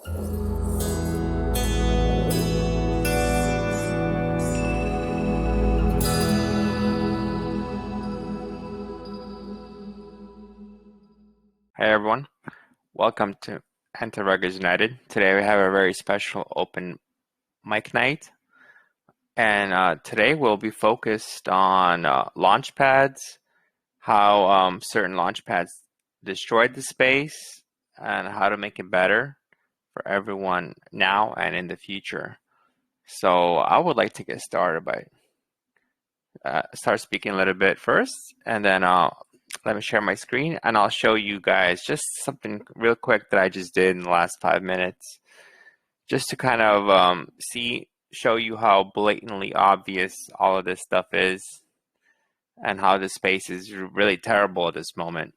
Hey everyone, welcome to Anti-Ruggers United. Today we have a very special open mic night, and today we'll be focused on launch pads, how certain launch pads destroyed the space, and how to make it better for everyone now and in the future. So I would like to get started by start speaking a little bit first, and then let me share my screen and I'll show you guys just something real quick that I just did in the last 5 minutes, just to kind of show you how blatantly obvious all of this stuff is and how the space is really terrible at this moment.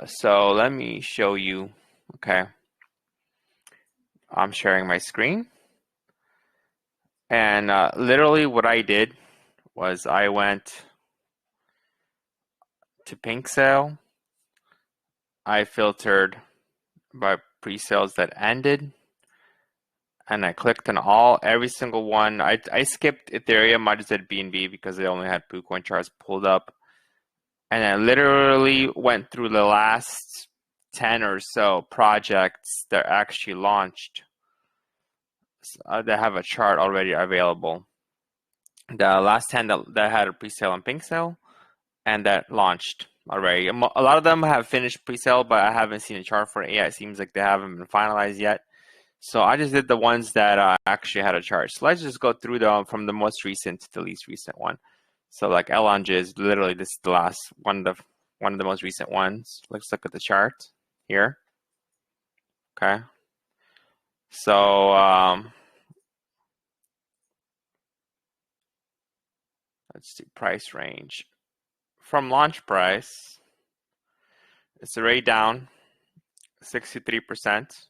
So let me show you. Okay, I'm sharing my screen, and literally what I did was I went to PINKSALE. I filtered by pre-sales that ended, and I clicked on every single one. I skipped Ethereum. I just did BNB because they only had PooCoin charts pulled up, and I literally went through the last 10 or so projects that actually launched that have a chart already available. The last 10 that had a pre-sale on PINKSALE and that launched already. A lot of them have finished pre-sale, but I haven't seen a chart for it yet. It seems like they haven't been finalized yet. So I just did the ones that actually had a chart. So let's just go through them from the most recent to the least recent one. So like Elonge is literally this is the last one of the most recent ones. Let's look at the chart here. Okay. So let's do price range. From launch price, it's already down 63%,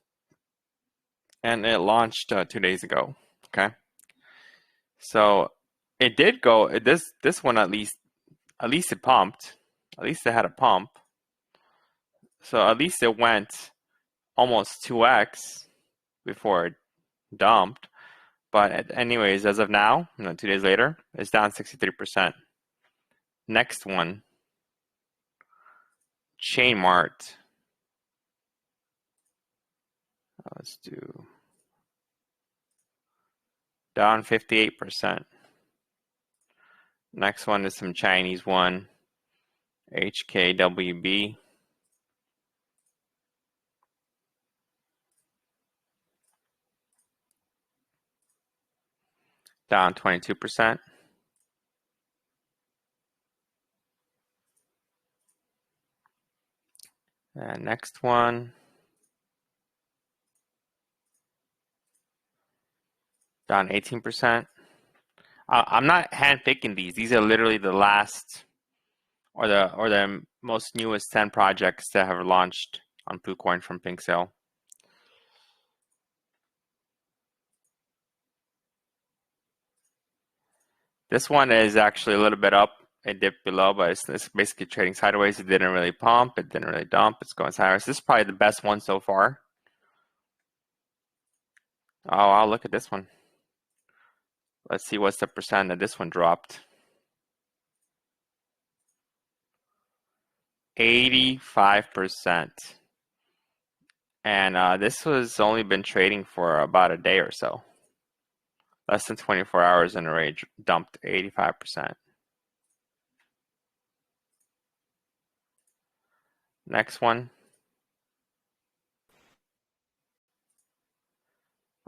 and it launched 2 days ago. Okay, so it did go. This one at least it pumped. At least it had a pump. So at least it went almost 2x before it dumped. But anyways, as of now, 2 days later, it's down 63%. Next one, Chainmart. Let's do down 58%. Next one is some Chinese one, HKWB. Down 22%. And next one, down 18%. I'm not handpicking these. These are literally the last or the most newest 10 projects that have launched on PooCoin from PINKSALE. This one is actually a little bit up. It dipped below, but it's basically trading sideways. It didn't really pump. It didn't really dump. It's going sideways. This is probably the best one so far. Oh, I'll look at this one. Let's see what's the percent that this one dropped. 85%. And this was only been trading for about a day or so. Less than 24 hours and already dumped 85%. Next one.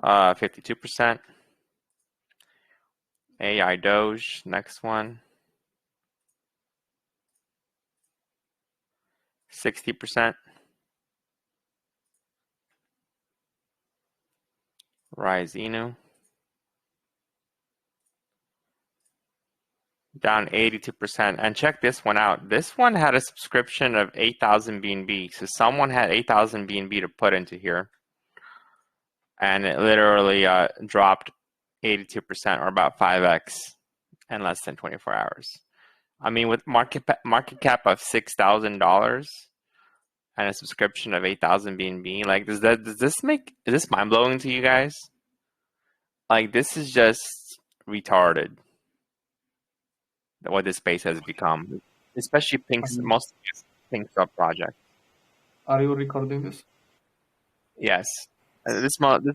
52%. AI Doge, next one. 60%. Rise Inu. Down 82%. And check this one out. This one had a subscription of 8,000 BNB. So someone had 8,000 BNB to put into here. And it literally dropped 82% or about 5x in less than 24 hours. I mean, with market cap of $6,000 and a subscription of 8,000 BNB. Like, is this mind blowing to you guys? Like, this is just retarded. What this space has become, especially most PINKSALE project. Are you recording this? Yes. This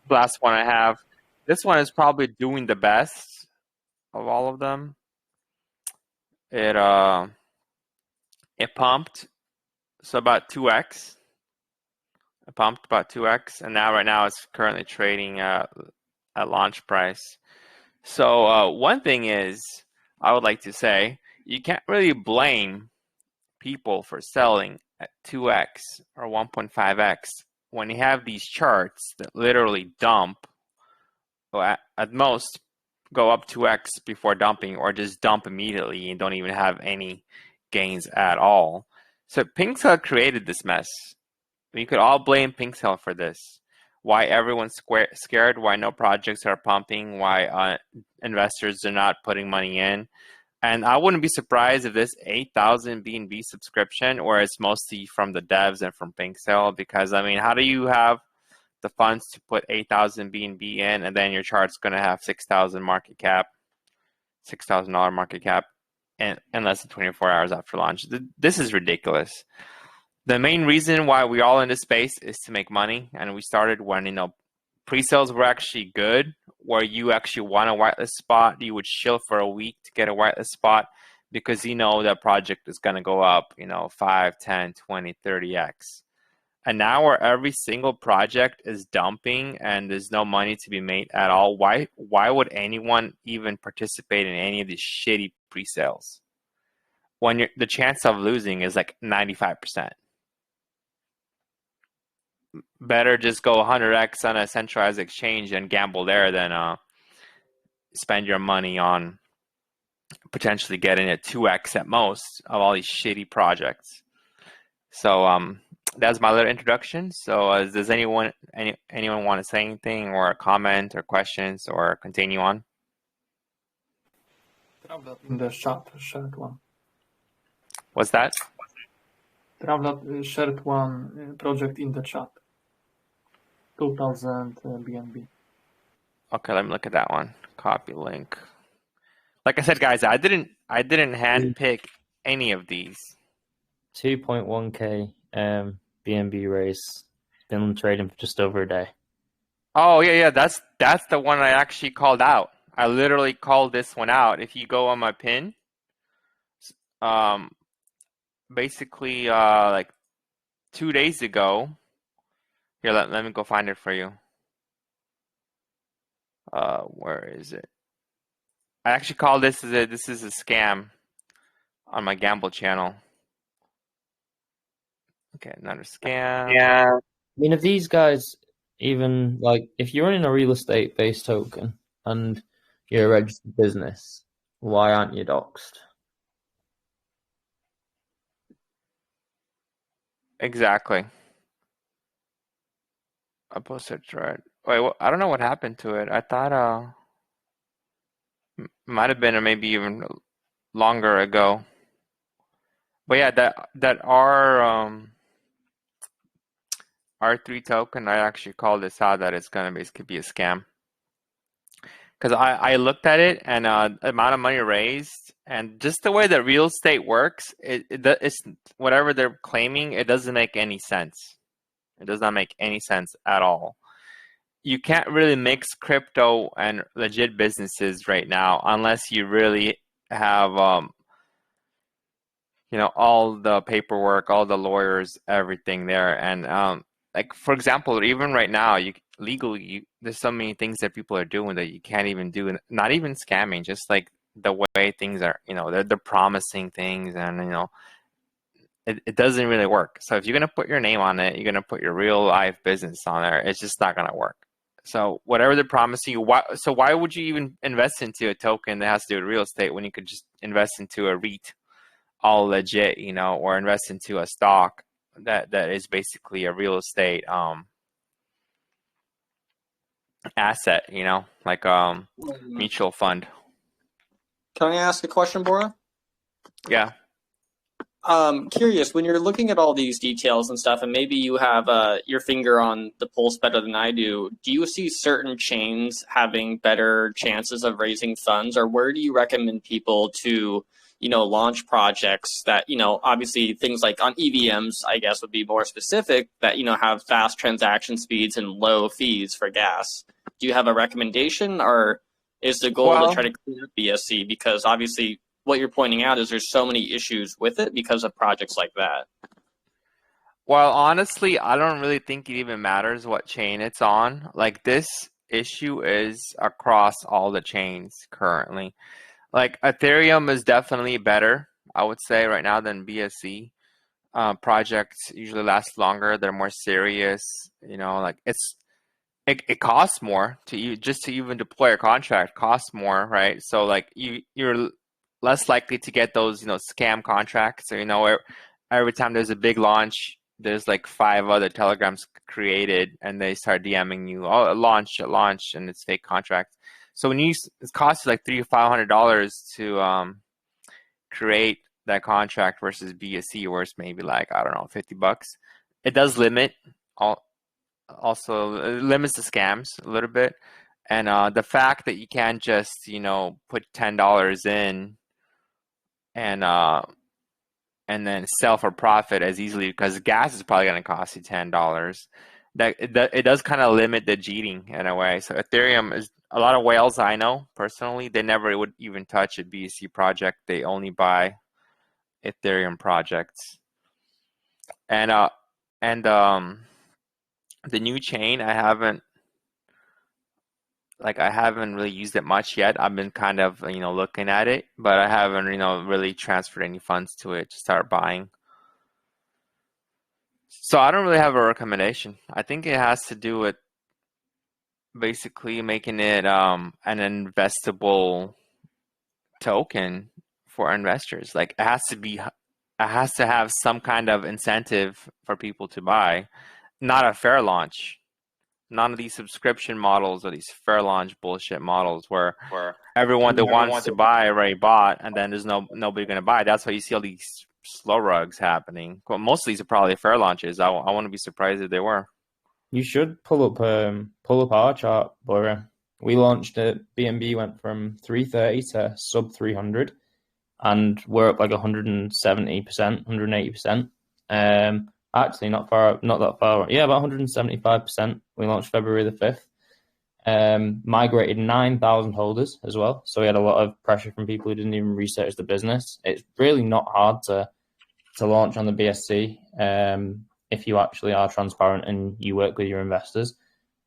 last one I have. This one is probably doing the best of all of them. It pumped so about 2x. It pumped about 2x, and now right now it's currently trading at launch price. So one thing is, I would like to say, you can't really blame people for selling at 2x or 1.5x when you have these charts that literally dump, or at most go up 2x before dumping, or just dump immediately and don't even have any gains at all. So PINKSALE created this mess. We could all blame PINKSALE for this. Why everyone's scared, why no projects are pumping, why investors are not putting money in. And I wouldn't be surprised if this 8,000 BNB subscription, or it's mostly from the devs and from PINKSALE, because I mean, how do you have the funds to put 8,000 BNB in, and then your chart's going to have 6,000 market cap, $6,000 market cap, in less than 24 hours after launch? This is ridiculous. The main reason why we're all in this space is to make money, and we started when pre-sales were actually good, where you actually want a whitelist spot. You would chill for a week to get a whitelist spot because that project is going to go up 5, 10, 20, 30x. And now where every single project is dumping and there's no money to be made at all, why would anyone even participate in any of these shitty pre-sales when the chance of losing is like 95%? Better just go 100x on a centralized exchange and gamble there than spend your money on potentially getting a 2x at most of all these shitty projects. So that's my little introduction. So does anyone want to say anything or comment or questions or continue on? In the chat, shared one. What's that? Travlat shared one project in the chat. 2,000 BNB. Okay, let me look at that one. Copy link. Like I said, guys, I didn't handpick any of these. 2.1k BNB raise. Been trading for just over a day. Oh yeah, that's the one I actually called out. I literally called this one out. If you go on my pin, basically like 2 days ago. Here, let me go find it for you. Where is it? I actually call this is a scam on my Gamble channel. Okay, another scam. Yeah. I mean, if these guys even if you're running a real estate based token and you're a registered business, why aren't you doxed? Exactly. I posted it right. Wait, I don't know what happened to it. I thought might have been maybe even longer ago. But yeah, that R3 token, I actually called this out that it's gonna basically be a scam. Because I looked at it and the amount of money raised and just the way that real estate works, it's whatever they're claiming, it doesn't make any sense. It does not make any sense at all. You can't really mix crypto and legit businesses right now unless you really have all the paperwork, all the lawyers, everything there. And for example, even right now, legally, there's so many things that people are doing that you can't even do. Not even scamming, just like the way things are. They're promising things, and it doesn't really work. So if you're gonna put your name on it, you're gonna put your real life business on there. It's just not gonna work. So whatever they're promising you, why would you even invest into a token that has to do with real estate when you could just invest into a REIT, all legit, or invest into a stock that is basically a real estate asset, like mutual fund. Can I ask a question, Bora? Yeah. Curious, when you're looking at all these details and stuff, and maybe you have your finger on the pulse better than I do you see certain chains having better chances of raising funds, or where do you recommend people to, launch projects that, obviously things like on EVMs, I guess, would be more specific, that, have fast transaction speeds and low fees for gas? Do you have a recommendation, or is the goal to try to clean up BSC? Because obviously what you're pointing out is there's so many issues with it because of projects like that. Well, honestly, I don't really think it even matters what chain it's on. Like, this issue is across all the chains currently. Like, Ethereum is definitely better, I would say, right now than BSC. Projects usually last longer. They're more serious. Like, it costs more to even deploy a contract costs more, right? So like you're less likely to get those scam contracts. So every time there's a big launch, there's like 5 other telegrams created, and they start DMing you, oh, a launch, and it's fake contracts. So when it costs you like $300 to $500 to create that contract versus BSC, where it's maybe like, I don't know, $50. It does limit also it limits the scams a little bit, and the fact that you can't just put $10 in and then sell for profit as easily, because gas is probably going to cost you $10. It does kind of limit the cheating in a way. So Ethereum is, a lot of whales I know personally, they never would even touch a BSC project. They only buy Ethereum projects, and the new chain, I haven't really used it much yet. I've been kind of looking at it, but I haven't really transferred any funds to it to start buying. So I don't really have a recommendation. I think it has to do with basically making it an investable token for investors. Like, it has to have some kind of incentive for people to buy, not a fair launch. None of these subscription models or these fair launch bullshit models where everyone that wants to buy already bought, and then there's nobody going to buy. That's why you see all these slow rugs happening. Well, most of these are probably fair launches. I wouldn't be surprised if they were. You should pull up our chart, Bora. We launched it. BNB went from 330 to sub 300, and we're up like 170%, 180%. Actually, not that far. Yeah, about 175%. We launched February the 5th. Migrated 9,000 holders as well. So we had a lot of pressure from people who didn't even research the business. It's really not hard to launch on the BSC if you actually are transparent and you work with your investors.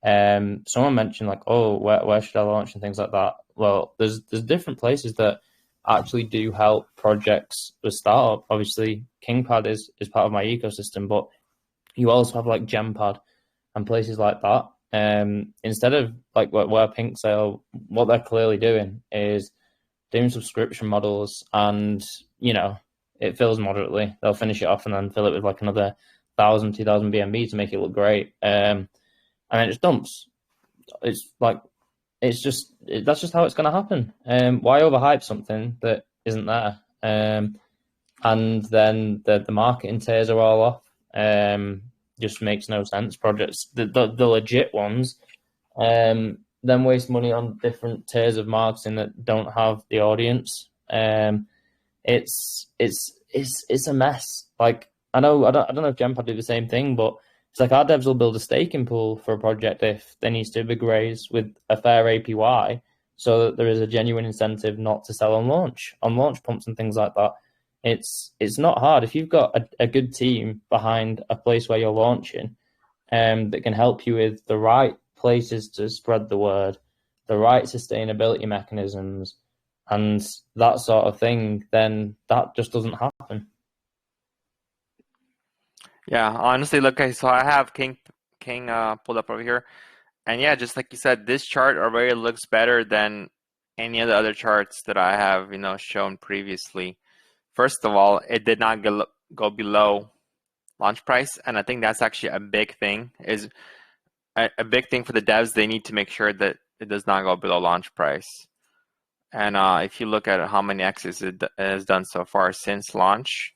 Someone mentioned like, oh, where should I launch and things like that. Well, there's different places that actually do help projects with startup. Obviously, KingPad is part of my ecosystem, but you also have like GemPad and places like that. Instead of like where PINKSALE, what they're clearly doing is doing subscription models, and it fills moderately. They'll finish it off and then fill it with like another 1,000, 2,000 BNB to make it look great, and then it just dumps. That's just how it's going to happen. Why overhype something that isn't there? And then the marketing tiers are all off. Just makes no sense. Projects, the legit ones, then waste money on different tiers of marketing that don't have the audience. It's a mess. Like, I don't know if GemPad do the same thing, but it's like our devs will build a staking pool for a project if there needs to be a big raise with a fair APY, so that there is a genuine incentive not to sell on launch pumps and things like that. It's not hard if you've got a good team behind a place where you're launching, that can help you with the right places to spread the word, the right sustainability mechanisms, and that sort of thing. Then that just doesn't happen. Yeah, honestly, look, so I have King pulled up over here, and yeah, just like you said, this chart already looks better than any of the other charts that I have shown previously. First of all, it did not go below launch price, and I think that's actually a big thing. Is a big thing for the devs. They need to make sure that it does not go below launch price. And if you look at how many X's it has done so far since launch,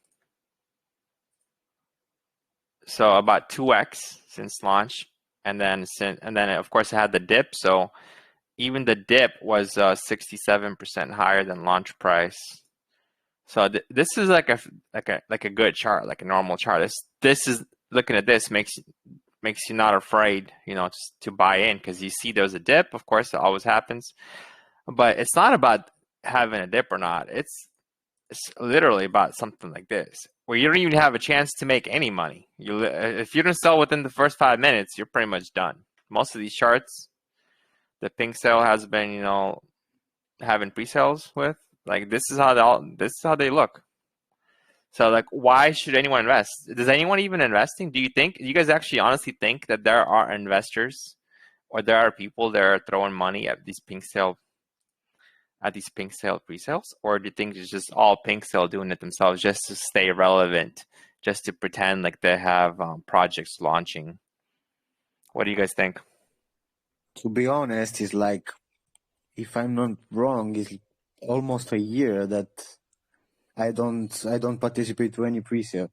so about 2x since launch, and then of course it had the dip. So even the dip was 67% higher than launch price. So this is like a good chart, like a normal chart. This is looking at this makes you not afraid, to buy in, because you see there's a dip. Of course, it always happens, but it's not about having a dip or not. It's literally about something like this, where you don't even have a chance to make any money. If you don't sell within the first 5 minutes, you're pretty much done. Most of these charts, the PINKSALE has been, having pre-sales with, like, this is how they look. So, like, why should anyone invest? Does anyone even investing? Do you guys actually honestly think that there are investors, or there are people that are throwing money at these PINKSALE pre-sales? Or do you think it's just all PINKSALE doing it themselves just to stay relevant, just to pretend like they have projects launching? What do you guys think? To be honest, it's like, if I'm not wrong, it's almost a year that I don't participate to any pre-sale.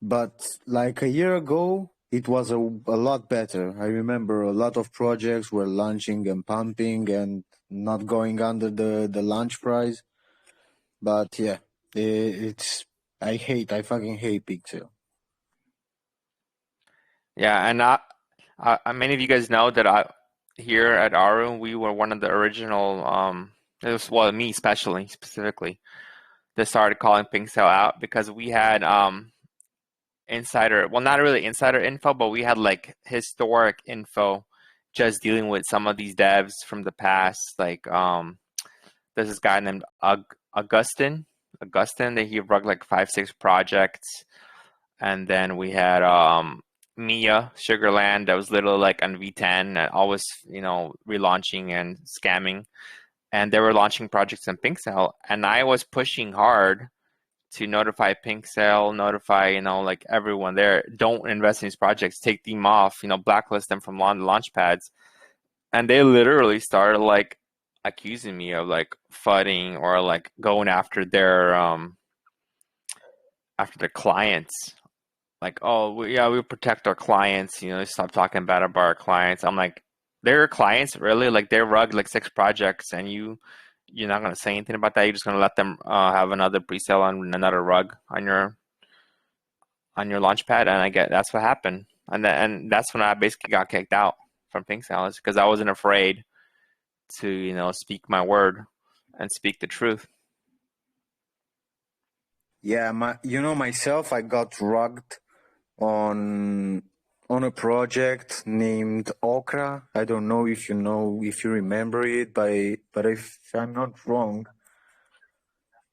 But like a year ago, it was a lot better. I remember a lot of projects were launching and pumping and not going under the launch price. But yeah, I fucking hate PINKSALE. Yeah, and many of you guys know that here at ARU, we were one of the original, me specifically, that started calling PINKSALE out, because we had not really insider info, but we had like historic info, just dealing with some of these devs from the past. Like there's this guy named Augustin that he rugged like 5-6 projects. And then we had Mia Sugarland, that was literally like on V10 and always relaunching and scamming, and they were launching projects in PINKSALE, and I was pushing hard to notify PINKSALE, notify like everyone there, don't invest in these projects, take them off, blacklist them from launch pads. And they literally started like accusing me of like fudding, or like going after their clients. Like, oh, we protect our clients, stop talking bad about our clients. I'm like, they're clients, really? Like, they rug like 6 projects, and you're not going to say anything about that? You're just going to let them have another pre-sale on another rug on your launch pad? And that's what happened. And that's when I basically got kicked out from PINKSALE, because I wasn't afraid to, speak my word and speak the truth. Yeah, myself, I got rugged on a project named Okra. I don't know if you remember it, but if I'm not wrong,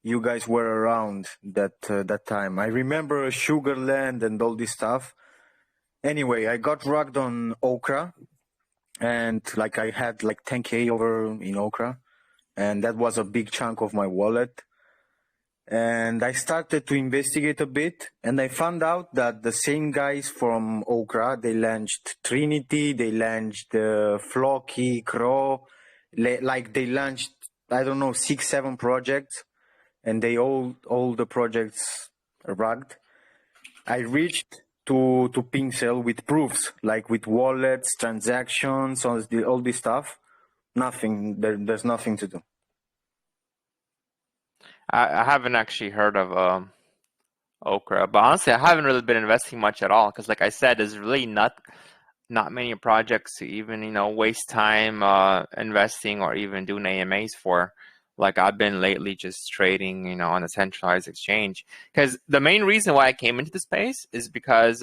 you guys were around that time. I remember Sugarland and all this stuff. Anyway, I got rugged on Okra, and like I had like 10K over in Okra, and that was a big chunk of my wallet. And I started to investigate a bit, and I found out that the same guys from Okra, they launched Trinity, they launched Flocky, Crow, like they launched, I don't know, 6-7 projects, and they all the projects rugged. I reached to PINKSALE with proofs, like with wallets, transactions, all this stuff. Nothing. There's nothing to do. I haven't actually heard of Okra, but honestly, I haven't really been investing much at all, because like I said, there's really not many projects to even waste time investing or even doing AMAs for. Like, I've been lately just trading on a centralized exchange, because the main reason why I came into the space is because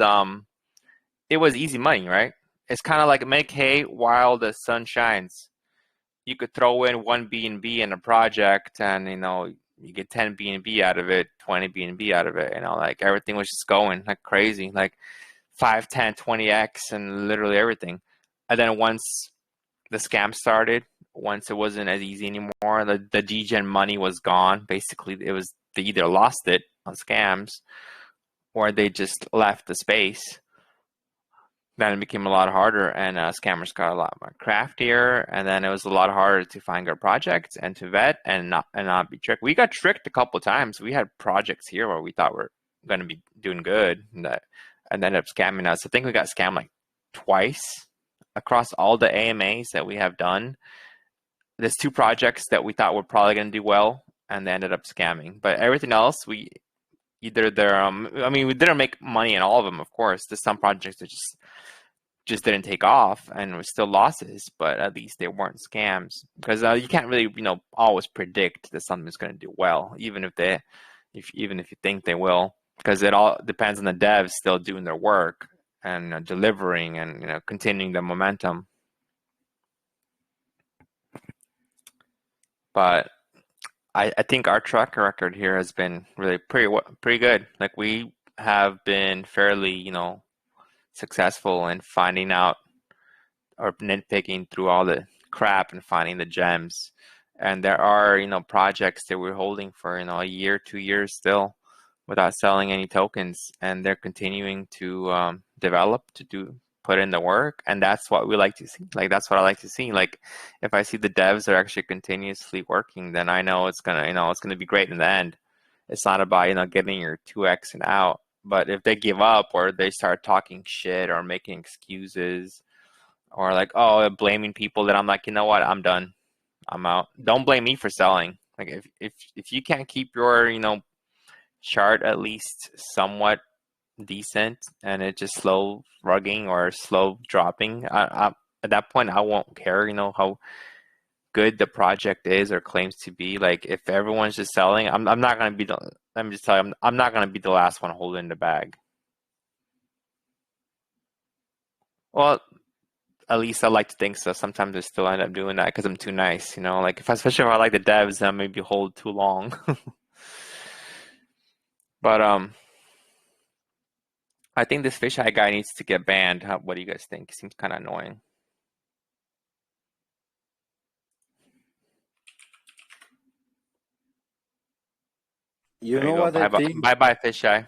it was easy money, right? It's kind of like make hay while the sun shines. You could throw in 1 BNB in a project, and you get 10 BNB out of it, 20 BNB out of it. Like, everything was just going like crazy, like 5, 10, 20x, and literally everything. And then once the scam started, once it wasn't as easy anymore, the degen money was gone. Basically, they either lost it on scams, or they just left the space. Then it became a lot harder, and scammers got a lot more craftier, and then it was a lot harder to find good projects and to vet and not be tricked. We got tricked a couple of times. We had projects here where we thought we're going to be doing good, and ended up scamming us. I think we got scammed like twice across all the AMAs that we have done. There's 2 projects that we thought were probably going to do well, and they ended up scamming. But everything else, we either they're I mean, we didn't make money in all of them, of course. There's some projects that just didn't take off and were still losses, but at least they weren't scams, because you can't really always predict that something's going to do well, even if you think they will, because it all depends on the devs still doing their work and delivering and continuing the momentum. But I think our track record here has been really pretty good. Like, we have been fairly successful in finding out or nitpicking through all the crap and finding the gems. And there are projects that we're holding for a year, 2 years still without selling any tokens, and they're continuing to develop, put in the work, and that's what we like to see. Like, that's what I like to see. Like, if I see the devs are actually continuously working, then I know it's gonna be great in the end. It's not about getting your 2x and out. But if they give up, or they start talking shit or making excuses, or like, blaming people, then I'm like, you know what, I'm done, I'm out. Don't blame me for selling. Like, if you can't keep your chart at least somewhat decent, and it's just slow rugging or slow dropping, at that point I won't care how good the project is or claims to be. Like, if everyone's just selling, I'm not going to be let me just tell you, I'm not going to be the last one holding the bag. Well, at least I like to think so. Sometimes I still end up doing that because I'm too nice, like, especially if I like the devs, then maybe hold too long. But I think this fisheye guy needs to get banned. What do you guys think? He seems kind of annoying. You There know you go. what I think? Bye, fisheye.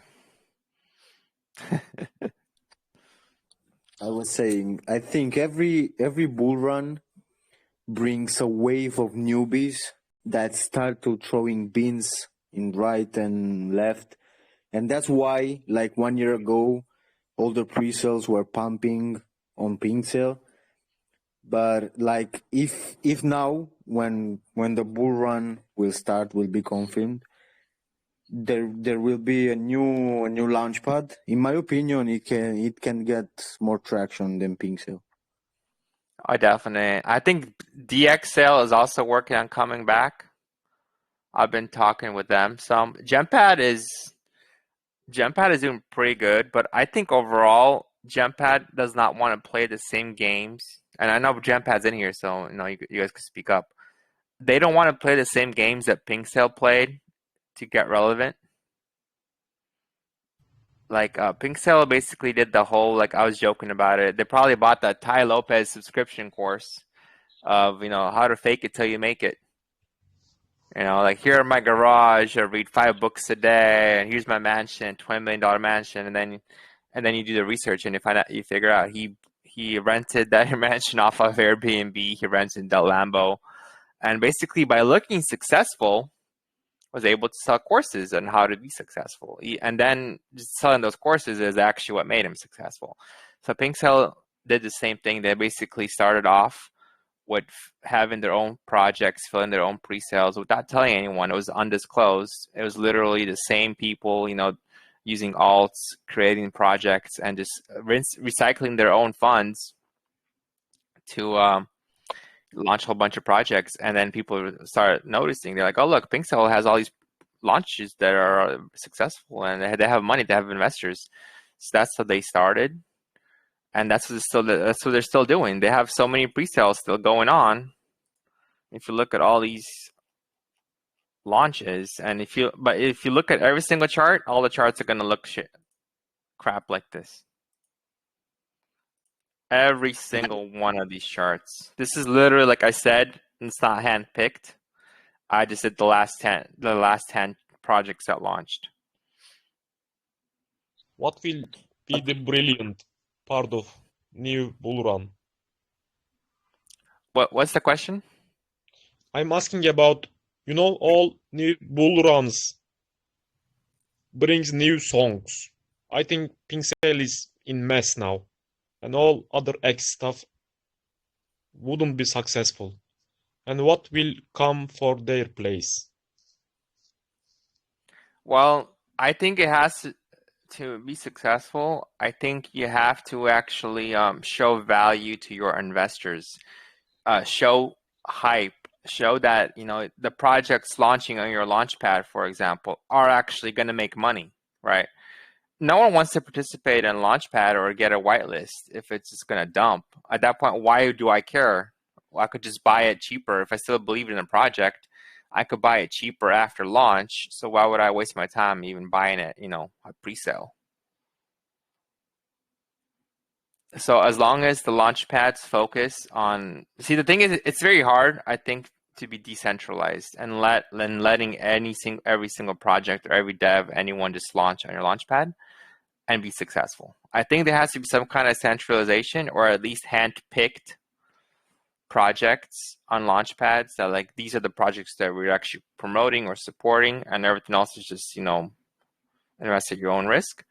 I was saying, I think every bull run brings a wave of newbies that start to throwing beans in right and left. And that's why, like 1 year ago, all the pre-sales were pumping on PINKSALE. But like, if now, when the bull run will be confirmed, there will be a new launch pad. In my opinion, it can get more traction than PINKSALE. I think DXL is also working on coming back. I've been talking with them some. Gempad is doing pretty good, but I think overall Gempad does not want to play the same games. And I know Gempad's in here, so you guys can speak up. They don't want to play the same games that PINKSALE played to get relevant. Like, PINKSALE basically did the whole, like, I was joking about it. They probably bought the Ty Lopez subscription course of how to fake it till you make it. Like, here in my garage, I read 5 books a day, and here's my mansion, $20 million mansion, and then you do the research, and you figure out he rented that mansion off of Airbnb, he rented the Lambo, and basically by looking successful, was able to sell courses on how to be successful, and then just selling those courses is actually what made him successful. So PINKSALE did the same thing. They basically started off with having their own projects, filling their own pre-sales without telling anyone. It was undisclosed. It was literally the same people, using alts, creating projects, and just recycling their own funds to launch a whole bunch of projects. And then people started noticing. They're like, oh, look, PINKSALE has all these launches that are successful, and they have money, they have investors. So that's how they started. And that's what they're still doing. They have so many pre-sales still going on. If you look at all these launches, and if you look at every single chart, all the charts are going to look crap like this. Every single one of these charts. This is literally, like I said, it's not handpicked. I just did the last 10 projects that launched. What will be the brilliant part of new bull run? What's the question? I'm asking about, all new bull runs brings new songs. I think PINKSALE is in mess now, and all other X stuff wouldn't be successful. And what will come for their place? Well, I think it has to be successful. I think you have to actually show value to your investors, show hype, show that the projects launching on your launchpad, for example, are actually going to make money, right? No one wants to participate in Launchpad or get a whitelist if it's just going to dump. At that point, why do I care? Well, I could just buy it cheaper. If I still believe in the project, I could buy it cheaper after launch. So why would I waste my time even buying it, a pre-sale? So as long as the Launchpads focus on, see, the thing is, it's very hard, I think, to be decentralized and letting every single project or every dev, anyone just launch on your Launchpad and be successful. I think there has to be some kind of centralization, or at least hand-picked projects on launchpads that, like, these are the projects that we're actually promoting or supporting, and everything else is just, invest at your own risk.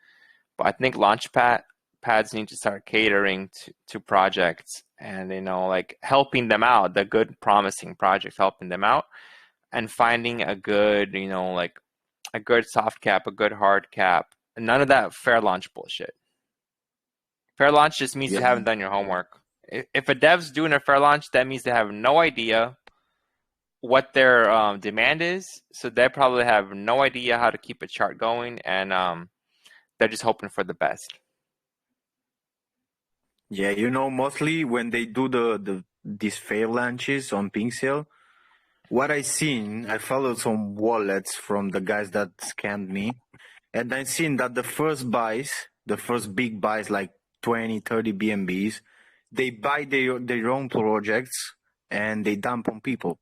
But I think launchpads need to start catering to projects and, like, helping them out, the good, promising projects, helping them out, and finding a good, like a good soft cap, a good hard cap. None of that fair launch bullshit. Fair launch just means you haven't done your homework. If a dev's doing a fair launch, that means they have no idea what their demand is. So they probably have no idea how to keep a chart going, and they're just hoping for the best. Yeah, mostly when they do these fair launches on PINKSALE, what I seen, I followed some wallets from the guys that scammed me, and I seen that the first big buys, like 20, 30 BNBs, they buy their own projects and they dump on people.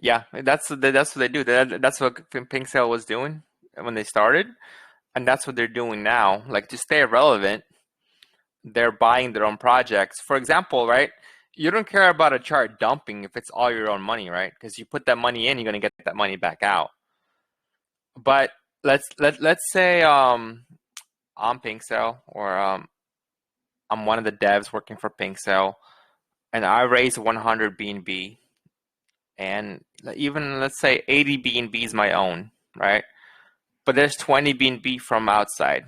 Yeah, that's what they do. That's what PINKSALE was doing when they started, and that's what they're doing now. Like, to stay relevant, they're buying their own projects. For example, right? You don't care about a chart dumping if it's all your own money, right? Because you put that money in, you're going to get that money back out. But let's say I'm PINKSALE, or I'm one of the devs working for PINKSALE, and I raise 100 BNB, and even let's say 80 BNB is my own, right? But there's 20 BNB from outside.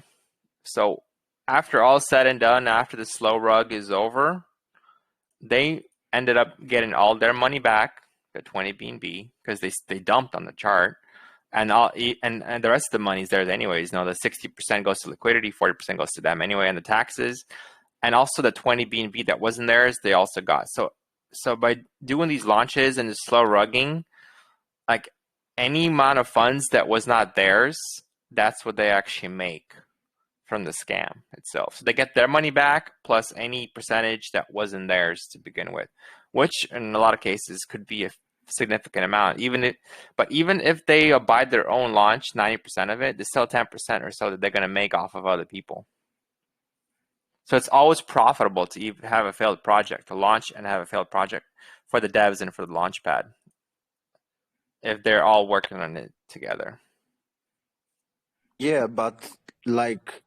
So after all said and done, after the slow rug is over, they ended up getting all their money back, the 20 BNB, because they dumped on the chart, and the rest of the money's theirs anyways. The 60% goes to liquidity, 40% goes to them anyway, and the taxes, and also the 20 BNB that wasn't theirs, they also got. So by doing these launches and the slow rugging, like, any amount of funds that was not theirs, that's what they actually make from the scam itself. So they get their money back plus any percentage that wasn't theirs to begin with, which in a lot of cases could be a significant amount. Even if they buy their own launch, 90% of it, there's still 10% or so that they're going to make off of other people. So it's always profitable to even have a failed project, to launch and have a failed project, for the devs and for the launchpad, if they're all working on it together. Yeah, but like,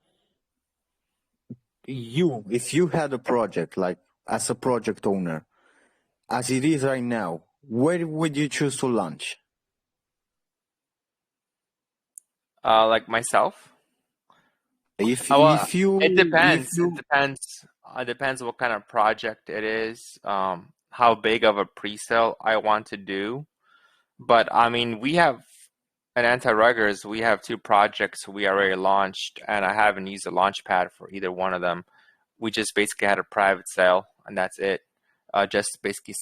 if you had a project, like, as a project owner, as it is right now, where would you choose to launch? Like myself? It depends. It depends what kind of project it is, how big of a pre-sale I want to do. But I mean, we have at Anti-Ruggers, we have 2 projects we already launched, and I haven't used a launchpad for either one of them. We just basically had a private sale, and that's it. Just basically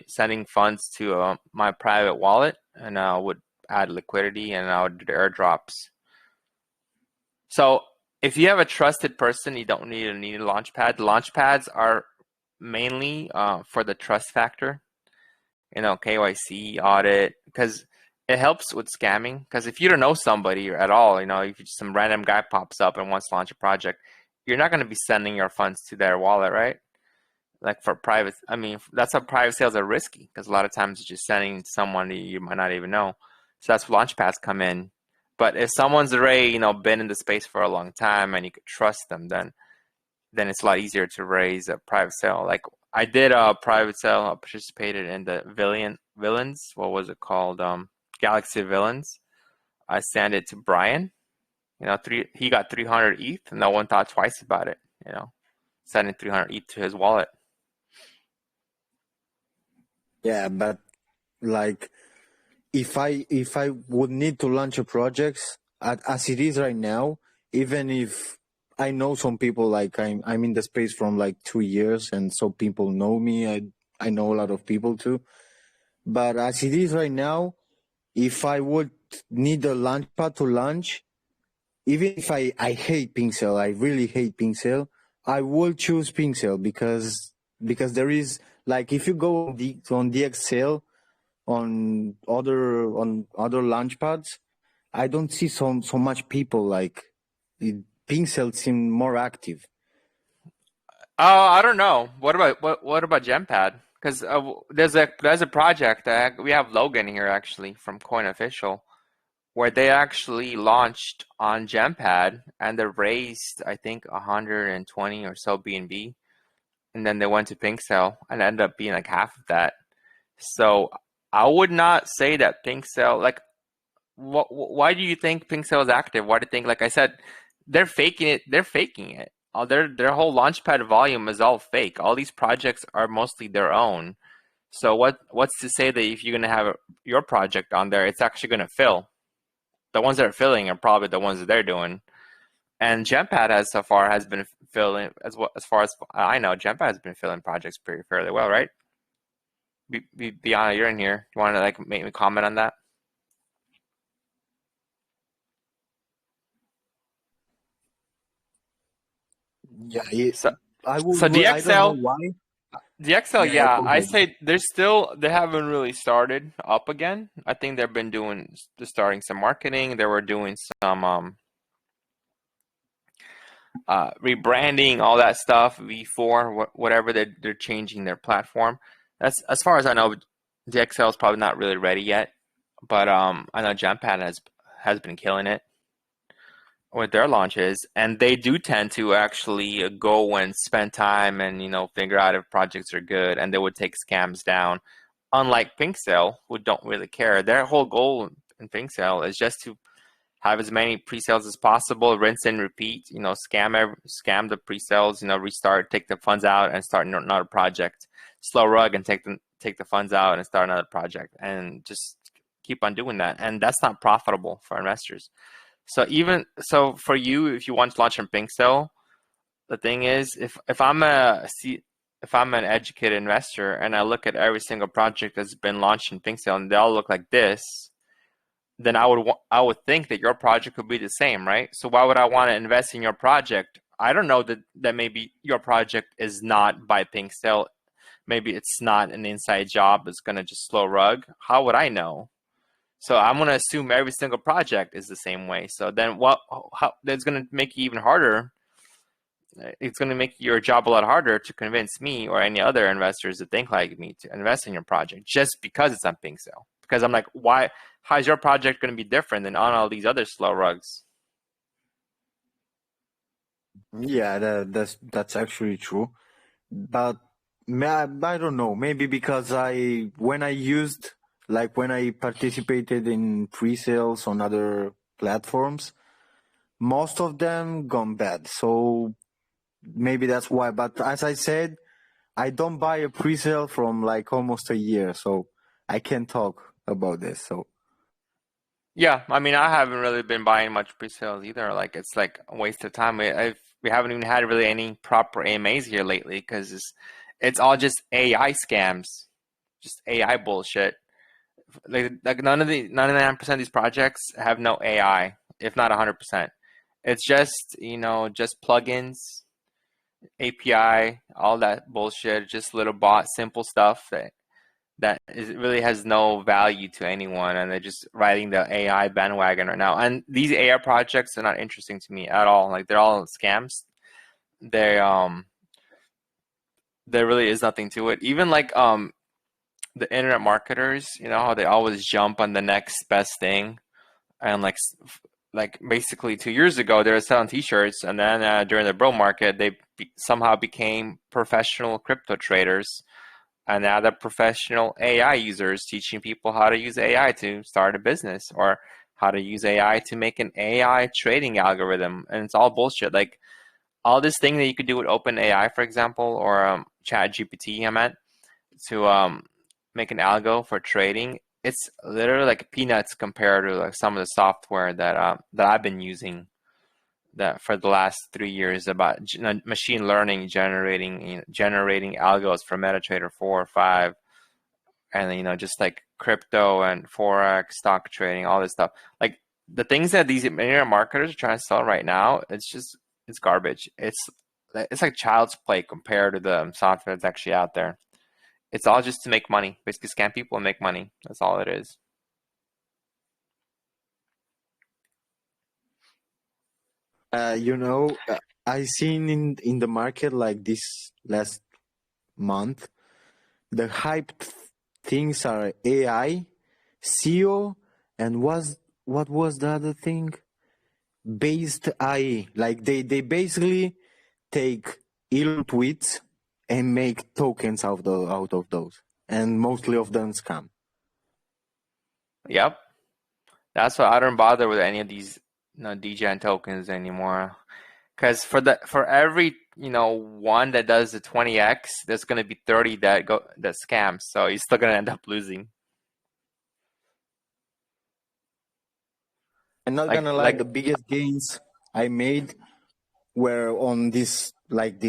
sending funds to my private wallet, and I would add liquidity, and I would do the airdrops. So if you have a trusted person, you don't need a launchpad. The launchpads are mainly for the trust factor, KYC, audit, because it helps with scamming. Because if you don't know somebody at all, if some random guy pops up and wants to launch a project, you're not going to be sending your funds to their wallet, right? Like, for private, I mean, that's why private sales are risky, because a lot of times you're just sending someone you might not even know. So that's where launchpads come in. But if someone's already, been in the space for a long time and you could trust them, then it's a lot easier to raise a private sale. Like I did a private sale, I participated in the Villains, what was it called? Galaxy Villains. I sent it to Brian. He got 300 ETH, and no one thought twice about it. Sending 300 ETH to his wallet. Yeah, but like if I would need to launch a project as it is right now, even if I know some people, like I'm in the space from like 2 years, and so people know me. I know a lot of people too. But as it is right now, if I would need a launchpad to launch, even if I hate PINKSALE, I really hate PINKSALE, I will choose PINKSALE because there is, like, if you go on DXL on other launchpads, I don't see so much people like PINKSALE seem more active. I don't know. What about Gempad? Because there's a project that we have Logan here actually from Coin Official, where they actually launched on Gempad and they raised, I think, 120 or so BNB, and then they went to PINKSALE and ended up being like half of that. So I would not say that PINKSALE, like, why do you think PINKSALE is active? Why do you think, like I said, they're faking it? They're faking it. Their whole launchpad volume is all fake. All these projects are mostly their own. So what's to say that if you're gonna have your project on there, it's actually gonna fill? The ones that are filling are probably the ones that they're doing. And Gempad has been filling, as far as I know, Gempad has been filling projects pretty fairly well, right? Bianna, you're in here. You want to like make me comment on that? Yeah, So I so would. I don't know DXL, why. yeah, Go I ahead. say they haven't really started up again. I think they've been starting some marketing. They were doing some rebranding, all that stuff, V4, whatever they're changing their platform. That's as far as I know. DXL is probably not really ready yet, but I know Gempad has been killing it with their launches, and they do tend to actually go and spend time and figure out if projects are good, and they would take scams down. Unlike PINKSALE, who don't really care. Their whole goal in PINKSALE is just to have as many pre-sales as possible, rinse and repeat, scam the pre-sales, restart, take the funds out and start another project, slow rug and take the funds out and start another project, and just keep on doing that. And that's not profitable for investors. So for you, if you want to launch on PINKSALE, the thing is, if I'm an educated investor and I look at every single project that's been launched in PINKSALE and they all look like this, then I would think that your project would be the same, right? So why would I want to invest in your project? I don't know that maybe your project is not by PINKSALE. Maybe it's not an inside job. It's going to just slow rug. How would I know? So I'm going to assume every single project is the same way. So then that's going to make it even harder. It's going to make your job a lot harder to convince me or any other investors that think like me to invest in your project just because it's on PINKSALE. Because I'm like, why? How's your project going to be different than on all these other slow rugs? Yeah, that's actually true. But I don't know. Maybe because when I participated in pre-sales on other platforms, most of them gone bad. So maybe that's why. But as I said, I don't buy a pre-sale from like almost a year, so I can't talk about this. So Yeah, I mean, I haven't really been buying much pre-sales either. Like, it's like a waste of time. We haven't even had really any proper AMAs here lately because it's all just AI scams, just AI bullshit. Like 99% of these projects have no AI, if not 100%. It's just, just plugins, API, all that bullshit, just little bot, simple stuff really has no value to anyone, and they're just riding the AI bandwagon right now. And these AI projects are not interesting to me at all. Like, they're all scams. They there really is nothing to it. Even like the internet marketers, how they always jump on the next best thing, And like basically 2 years ago, they were selling T-shirts, and then during the bull market, they somehow became professional crypto traders, and now they're professional AI users teaching people how to use AI to start a business, or how to use AI to make an AI trading algorithm. And it's all bullshit. Like all this thing that you could do with OpenAI, for example, or ChatGPT, I meant, to make an algo for trading. It's literally like peanuts compared to like some of the software that I've been using that for the last 3 years about machine learning generating algos for MetaTrader 4 or 5, and just like crypto and forex, stock trading, all this stuff. Like the things that these internet marketers are trying to sell right now, it's garbage. It's like child's play compared to the software that's actually out there. It's all just to make money, basically scam people and make money. That's all it is. I seen in the market like this last month, the hyped things are AI, SEO, and what was the other thing? Based AI. Like they basically take Elon tweets and make tokens out of those, and mostly of them scam. Yep. That's why I don't bother with any of these DGen tokens anymore. Because for every one that does the 20x, there's gonna be 30 that scams. So you're still gonna end up losing. I'm not gonna lie, the biggest gains I made were on these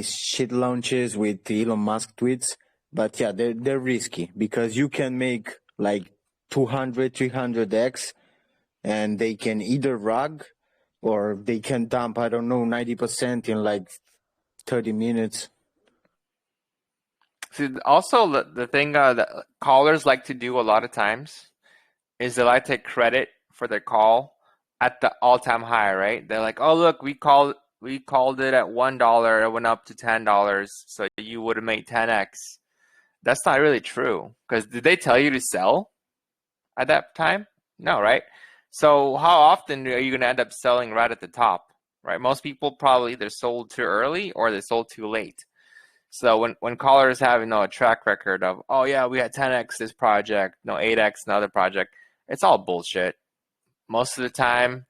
shit launches with Elon Musk tweets. But yeah, they're risky because you can make like 200, 300x, and they can either rug or they can dump, I don't know, 90% in like 30 minutes. See, also the thing that callers like to do a lot of times is they like to take credit for their call at the all-time high, right? They're like, oh look, we called it at $1, it went up to $10, so you would have made 10x. That's not really true, because did they tell you to sell at that time? No, right? So how often are you going to end up selling right at the top, right? Most people probably either sold too early or they sold too late. So when callers have a track record of, oh yeah, we had 10x this project, 8x another project, it's all bullshit. Most of the time,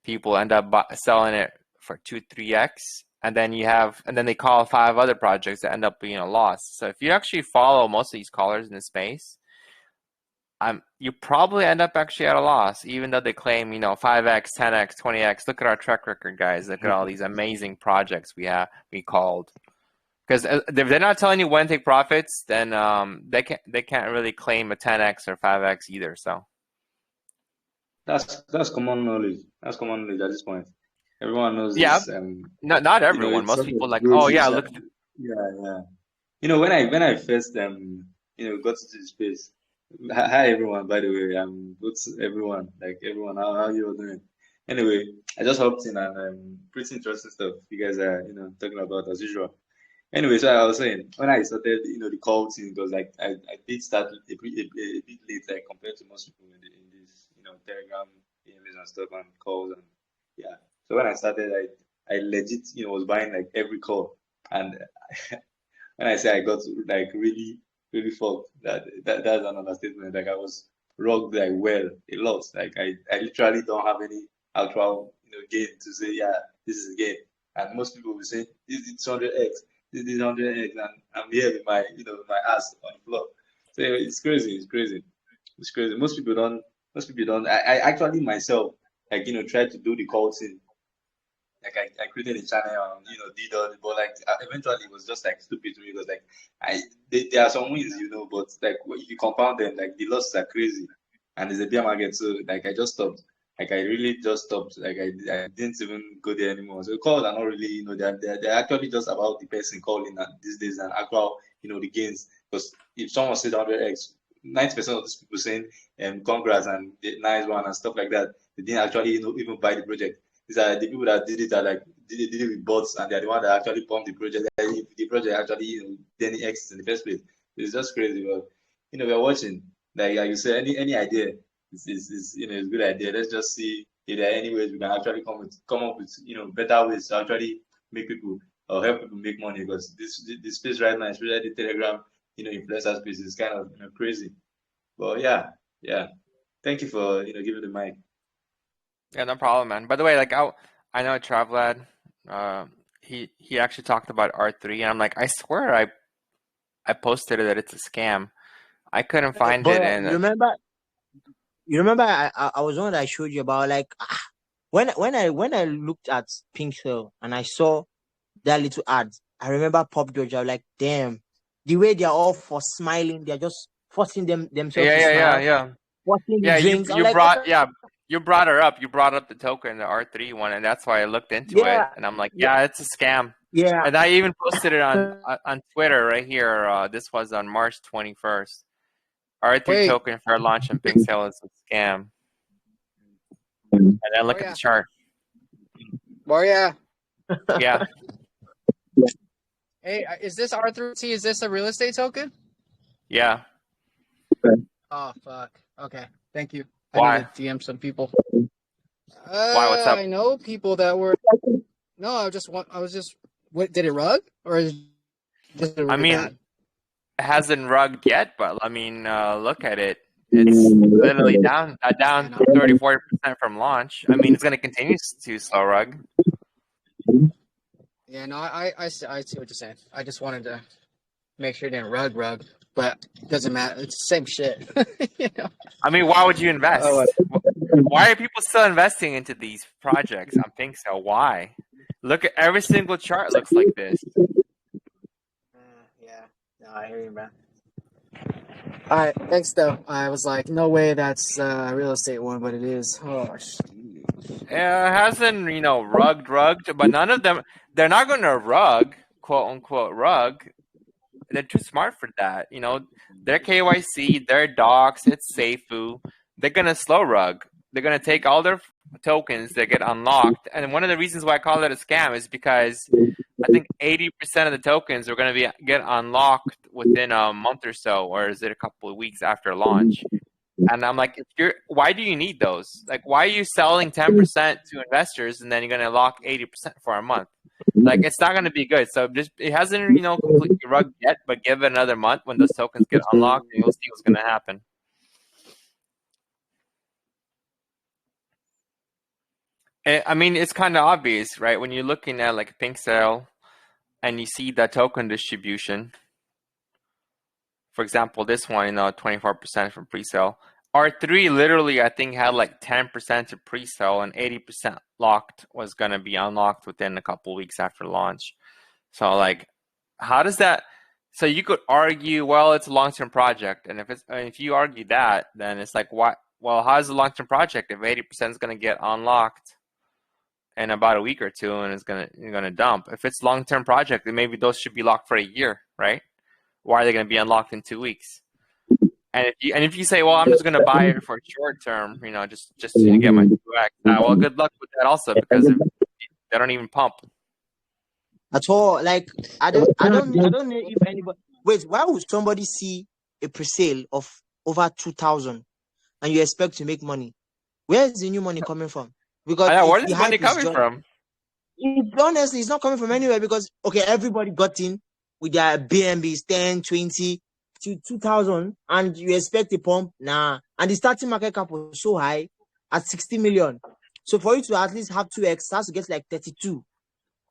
people end up selling it for 2, 3x, and then they call 5 other projects that end up being a loss. So if you actually follow most of these callers in the space, you probably end up actually at a loss, even though they claim 5x, 10x, 20x. Look at our track record, guys. Look at all these amazing projects we called. Because if they're not telling you when to take profits, then they can't really claim a 10x or 5x either. So that's common knowledge. That's common knowledge at this point. Everyone knows yeah, this. not everyone. Most people like, oh yeah, look. Yeah. When I first got into the space. Hi everyone. By the way, good everyone. Like everyone, how you all doing? Anyway, I just hopped in and pretty interesting stuff you guys are talking about as usual. Anyway, so I was saying when I started, the call thing, because like I did start a bit late, like compared to most people in this, Telegram emails and stuff and calls and yeah. So when I started, I legit, was buying like every call, and when I say I got like really really fucked, that's an understatement. Like I was rocked like well a lot. Like I literally don't have any actual gain to say yeah this is a gain, and most people will say this is 200x. This is 100x, and I'm here with my, my ass on the floor. So it's crazy. It's crazy. It's crazy. Most people don't. I actually myself, like, tried to do the call thing. Like I created a channel and did all, but like eventually it was just like stupid to me because like there are some wins, but like if you compound them, like the losses are crazy, and there's a bear market, so like I just stopped. Like I really just stopped. Like I didn't even go there anymore. So calls are not really, they're actually just about the person calling these days and actual, the gains. Because if someone said 100x, 90% of these people saying congrats and nice one and stuff like that, they didn't actually even buy the project. These are the people that did it are like did it with bots, and they're the one that actually pumped the project. If the project actually didn't exist in the first place, it's just crazy. But we're watching. Like you said, any idea is a good idea. Let's just see if there are any ways we can actually come up with better ways to actually make people or help people make money, because this space right now, especially the Telegram influencer space, is kind of crazy. But yeah. Thank you for giving the mic. Yeah, no problem, man. By the way, like I know Travlad, he actually talked about R3, and I'm like, I swear I posted it that it's a scam. I couldn't find it, But and you remember I was one that I showed you about, like, when I looked at PINKSALE and I saw that little ad, I remember Pop Doge. I was like, damn, the way they're all for smiling, they're just forcing themselves to smile, forcing the drinks. I'm like, you brought her up. You brought up the token, the R3 one, and that's why I looked into it. And I'm like, yeah, it's a scam. Yeah. And I even posted it on Twitter right here. This was on March 21st. R3 token for launch on PINKSALE is a scam. And then look at the chart. Maria. Yeah. Hey, is this R3T? Is this a real estate token? Yeah. Oh, fuck. Okay. Thank you. Why? I need to DM some people. Why? What's up? I know people that were. No, I was just. What did it rug, or is it just really bad? It hasn't rugged yet, but I mean, look at it. It's literally down 30-40% from launch. I mean, it's going to continue to slow rug. Yeah, no, I see what you're saying. I just wanted to make sure it didn't rug, but it doesn't matter. It's the same shit. I mean, why would you invest? Why are people still investing into these projects on PINKSALE? Why? Look at every single chart looks like this. Yeah. No, I hear you, man. All right, thanks though. I was like, no way that's a real estate one, but it is. Oh, shit. It hasn't, rugged, but none of them, they're not going to rug, quote unquote rug. They're too smart for that. Their KYC, their docs, it's Seifu. They're going to slow rug. They're going to take all their tokens that get unlocked. And one of the reasons why I call it a scam is because I think 80% of the tokens are going to get unlocked within a month or so, or is it a couple of weeks after launch? And I'm like, why do you need those? Like, why are you selling 10% to investors and then you're going to lock 80% for a month? Like, it's not going to be good. So it hasn't, completely rugged yet, but give it another month when those tokens get unlocked and you'll see what's going to happen. I mean, it's kind of obvious, right? When you're looking at like a PINKSALE and you see that token distribution, for example, this one, 24% from pre-sale. R3 literally, I think, had like 10% to pre-sale and 80% locked was going to be unlocked within a couple weeks after launch. So like, how does that? So you could argue, well, it's a long-term project, and if you argue that, then it's like, what? Well, how's a long-term project if 80% is going to get unlocked in about a week or two and you're gonna dump? If it's long-term project, then maybe those should be locked for a year, right? Why are they going to be unlocked in 2 weeks? And if you say, well, I'm just going to buy it for short term, just to get my 2x, well, good luck with that also, because they don't even pump at all. Like, I don't know if anybody. Wait, why would somebody see a pre-sale of over 2,000 and you expect to make money? Where is the new money coming from? Because where's the money coming from? Honestly, it's not coming from anywhere, because everybody got in with their BNBs 10, 20 to 2,000, and you expect a pump? Nah. And the starting market cap was so high at 60 million. So for you to at least have 2x, it has to get like 32.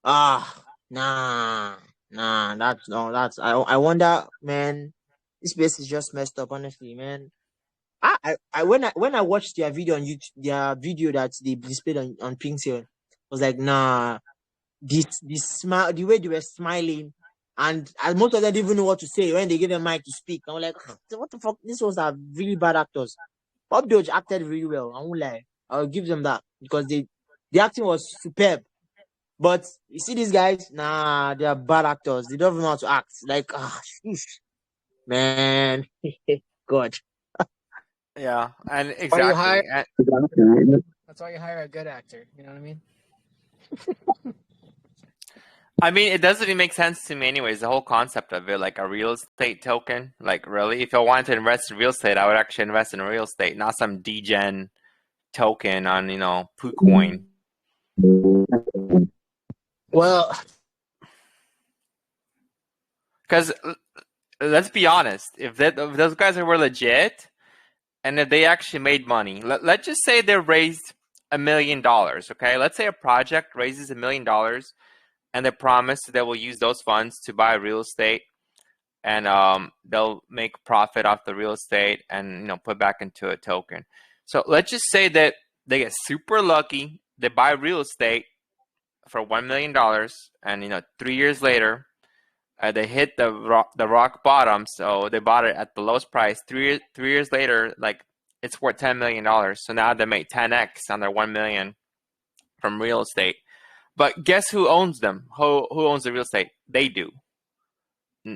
Nah. That's I wonder, man. This space is just messed up, honestly, man. When I watched their video on YouTube, their video that they displayed on PINKSALE, was like, nah, this smile, the way they were smiling, and most of them didn't even know what to say when they gave them mic to speak. I'm like, what the fuck? These ones are really bad actors. Bob Doge acted really well. I won't lie. I'll give them that, because the acting was superb. But you see these guys, nah, they are bad actors. They don't even know how to act. Like, man, God. Yeah, and exactly. That's why you hire a good actor. You know what I mean? I mean, it doesn't even make sense to me anyways, the whole concept of it, like a real estate token. Like, really? If I wanted to invest in real estate, I would actually invest in real estate, not some degen token on PooCoin? Well, Because let's be honest, if those guys were legit, and if they actually made money, let's just say they raised $1 million. Okay, let's say a project raises $1 million, and they promise they will use those funds to buy real estate, and they'll make profit off the real estate and put back into a token. So let's just say that they get super lucky, they buy real estate for $1 million, and 3 years later they hit the rock bottom. So they bought it at the lowest price. 3 years later, like, it's worth $10 million. So now they made 10x on their $1 million from real estate. But guess who owns them? Who owns the real estate? They do.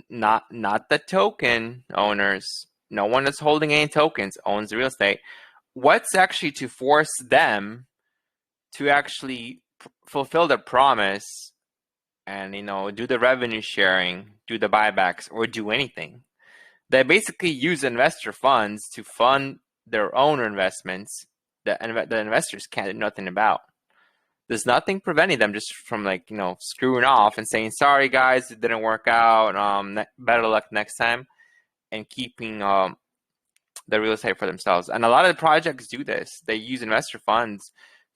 Not the token owners. No one that's holding any tokens owns the real estate. What's actually to force them to actually fulfill their promise and do the revenue sharing, do the buybacks, or do anything? They basically use investor funds to fund their own investments that the investors can't do nothing about. There's nothing preventing them just from screwing off and saying, sorry guys, it didn't work out, better luck next time, and keeping the real estate for themselves. And a lot of the projects do this. They use investor funds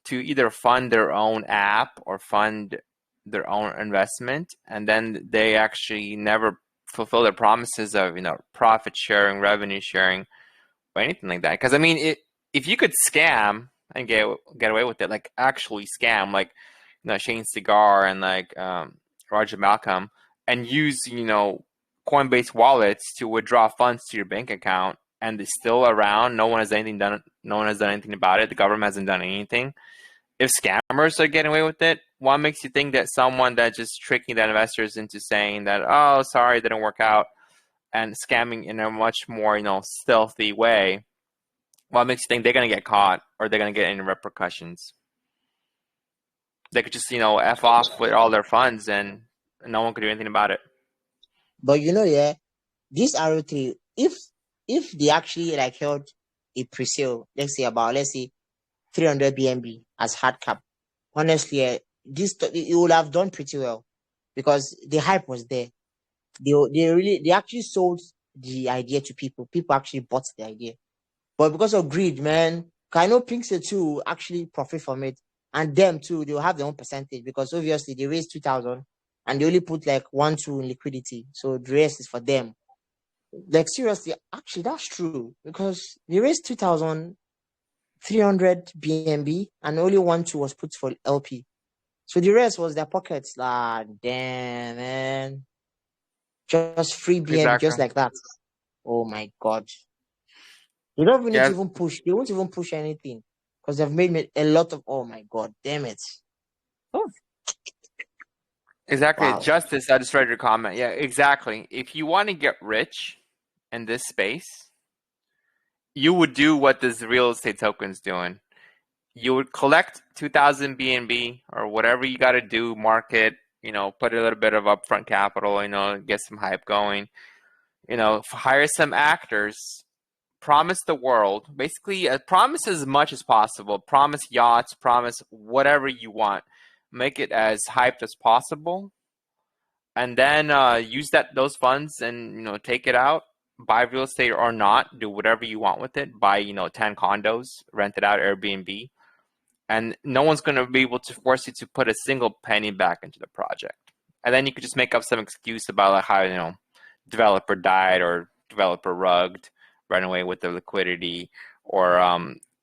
to either fund their own app or fund their own investment, and then they actually never fulfill their promises of profit sharing, revenue sharing, or anything like that. Because I mean, if you could scam and get away with it, like actually scam, like Shane Cigar and Roger Malcolm, and use Coinbase wallets to withdraw funds to your bank account, and it's still around. No one has done anything about it. The government hasn't done anything. If scammers are getting away with it, what makes you think that someone that just tricking the investors into saying that, oh, sorry, it didn't work out, and scamming in a much more stealthy way, what makes you think they're going to get caught or they're going to get any repercussions? They could just F off with all their funds and no one could do anything about it. But yeah, this RO3, if they actually held a pre-sale, let's say 300 BNB as hard cap, honestly, it would have done pretty well because the hype was there. They actually sold the idea to people. People actually bought the idea, but because of greed, man, I know PINKSALE too actually profit from it, and them too, they'll have their own percentage because obviously they raised 2,000 and they only put 1-2 in liquidity, so the rest is for them. Seriously, actually that's true because they raised 2,300 BNB and only 1-2 was put for LP. So the rest was their pockets. Damn, man. Just free BNB, exactly. Just like that. Oh my God. They don't even need to even push. They won't even push anything because they've made a lot of, oh my God, damn it. Oh. Exactly. Wow. Justice, I just read your comment. Yeah, exactly. If you want to get rich in this space, you would do what this real estate token's doing. You would collect 2,000 BNB or whatever you got to do, market, put a little bit of upfront capital, get some hype going, hire some actors, promise the world, basically promise as much as possible, promise yachts, promise whatever you want, make it as hyped as possible, and then use those funds and take it out, buy real estate or not, do whatever you want with it, buy 10 condos, rent it out, Airbnb, and no one's going to be able to force you to put a single penny back into the project. And then you could just make up some excuse about how developer died or developer rugged, ran away with the liquidity, or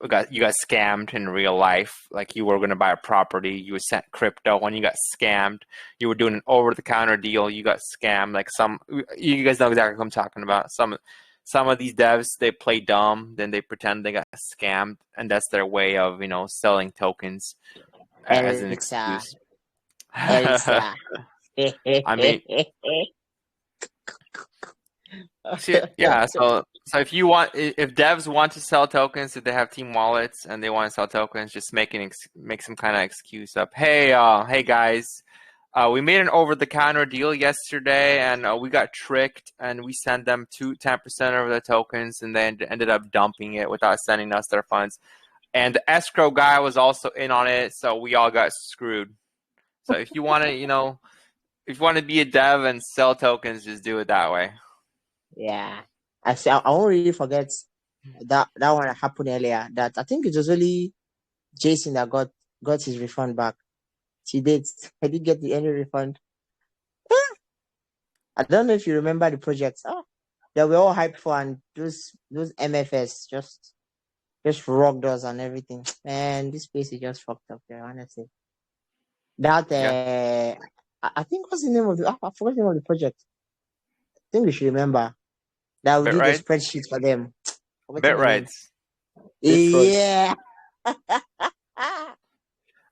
you got scammed in real life. Like you were going to buy a property, you were sent crypto and you got scammed. You were doing an over-the-counter deal, you got scammed. You guys know exactly what I'm talking about. Some of these devs, they play dumb, then they pretend they got scammed, and that's their way of selling tokens as an excuse. I mean, yeah. So if devs want to sell tokens, if they have team wallets and they want to sell tokens, just make some kind of excuse up. Hey guys, we made an over-the-counter deal yesterday, and we got tricked, and we sent them 10% of the tokens, and they ended up dumping it without sending us their funds. and the escrow guy was also in on it, so we all got screwed. So if you want to, if you want to be a dev and sell tokens, just do it that way. Yeah. I won't really forget that one that happened earlier. That I think it was only Jason that got his refund back. To date, I didn't get any refund. I don't know if you remember the projects. That we all hyped for, and those MFS just rocked us and everything. Man, this place is just fucked up there, honestly. That I think what's the name of I forgot the name of the project. I think we should remember that we did a spreadsheet for them. BitRights. Yeah.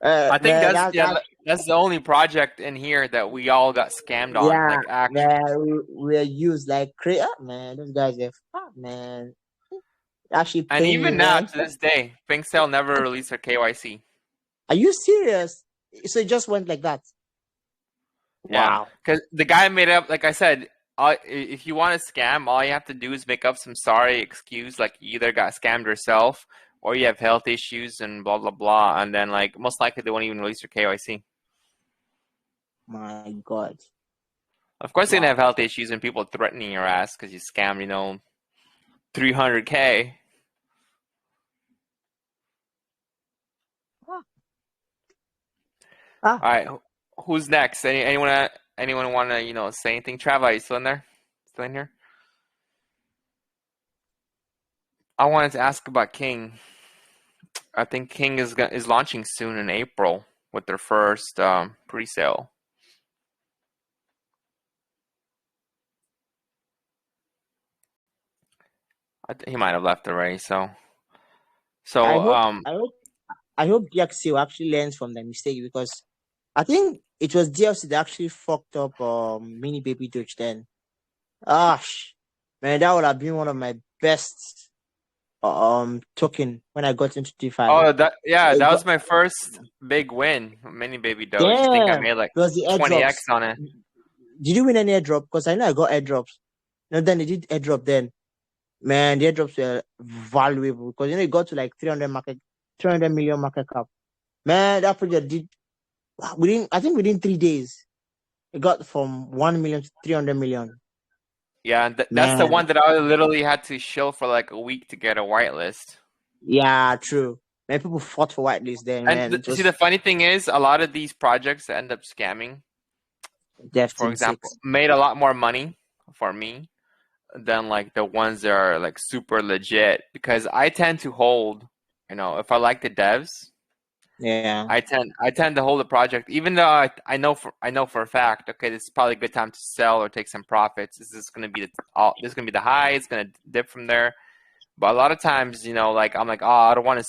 I think that's the only project in here that we all got scammed on. Yeah, like actually, we're used like man. Those guys are man. Actually, and even now to this day, PINKSALE never released their KYC. Are you serious? So it just went like that? Yeah, wow. Because the guy made up, like I said, if you want to scam, all you have to do is make up some sorry excuse, like you either got scammed yourself or you have health issues and blah blah blah, and then like most likely they won't even release your KYC. My God. Of course, they're gonna have health issues and people threatening your ass because you scammed, $300K. All right, who's next? Anyone want to say anything? Trav, are you still in there? Still in here? I wanted to ask about King. I think King is launching soon in April with their first pre-sale. He might have left already. So I hope DXC actually learns from their mistake, because I think it was DLC that actually fucked up Mini Baby Doge then. Man, that would have been one of my best token when I got into DeFi. Oh, that was my first big win, Mini Baby Doge. I think I made like 20x on it. Did you win any airdrop? Because I know I got airdrops. No, then they did airdrop then. Man, the airdrops were valuable because it got to like 300 million market cap. Man, that project did within 3 days, it got from 1 million to 300 million. Yeah, that's the one that I literally had to shill for like a week to get a whitelist. Yeah, true. Man, people fought for whitelist then. And see, the funny thing is, a lot of these projects that end up scamming, for example, made a lot more money for me than like the ones that are like super legit, because I tend to hold, if I like the devs, I tend to hold the project, even though I know for a fact, okay, this is probably a good time to sell or take some profits. This is gonna be the high. It's gonna dip from there. But a lot of times, like I'm like, oh, I don't want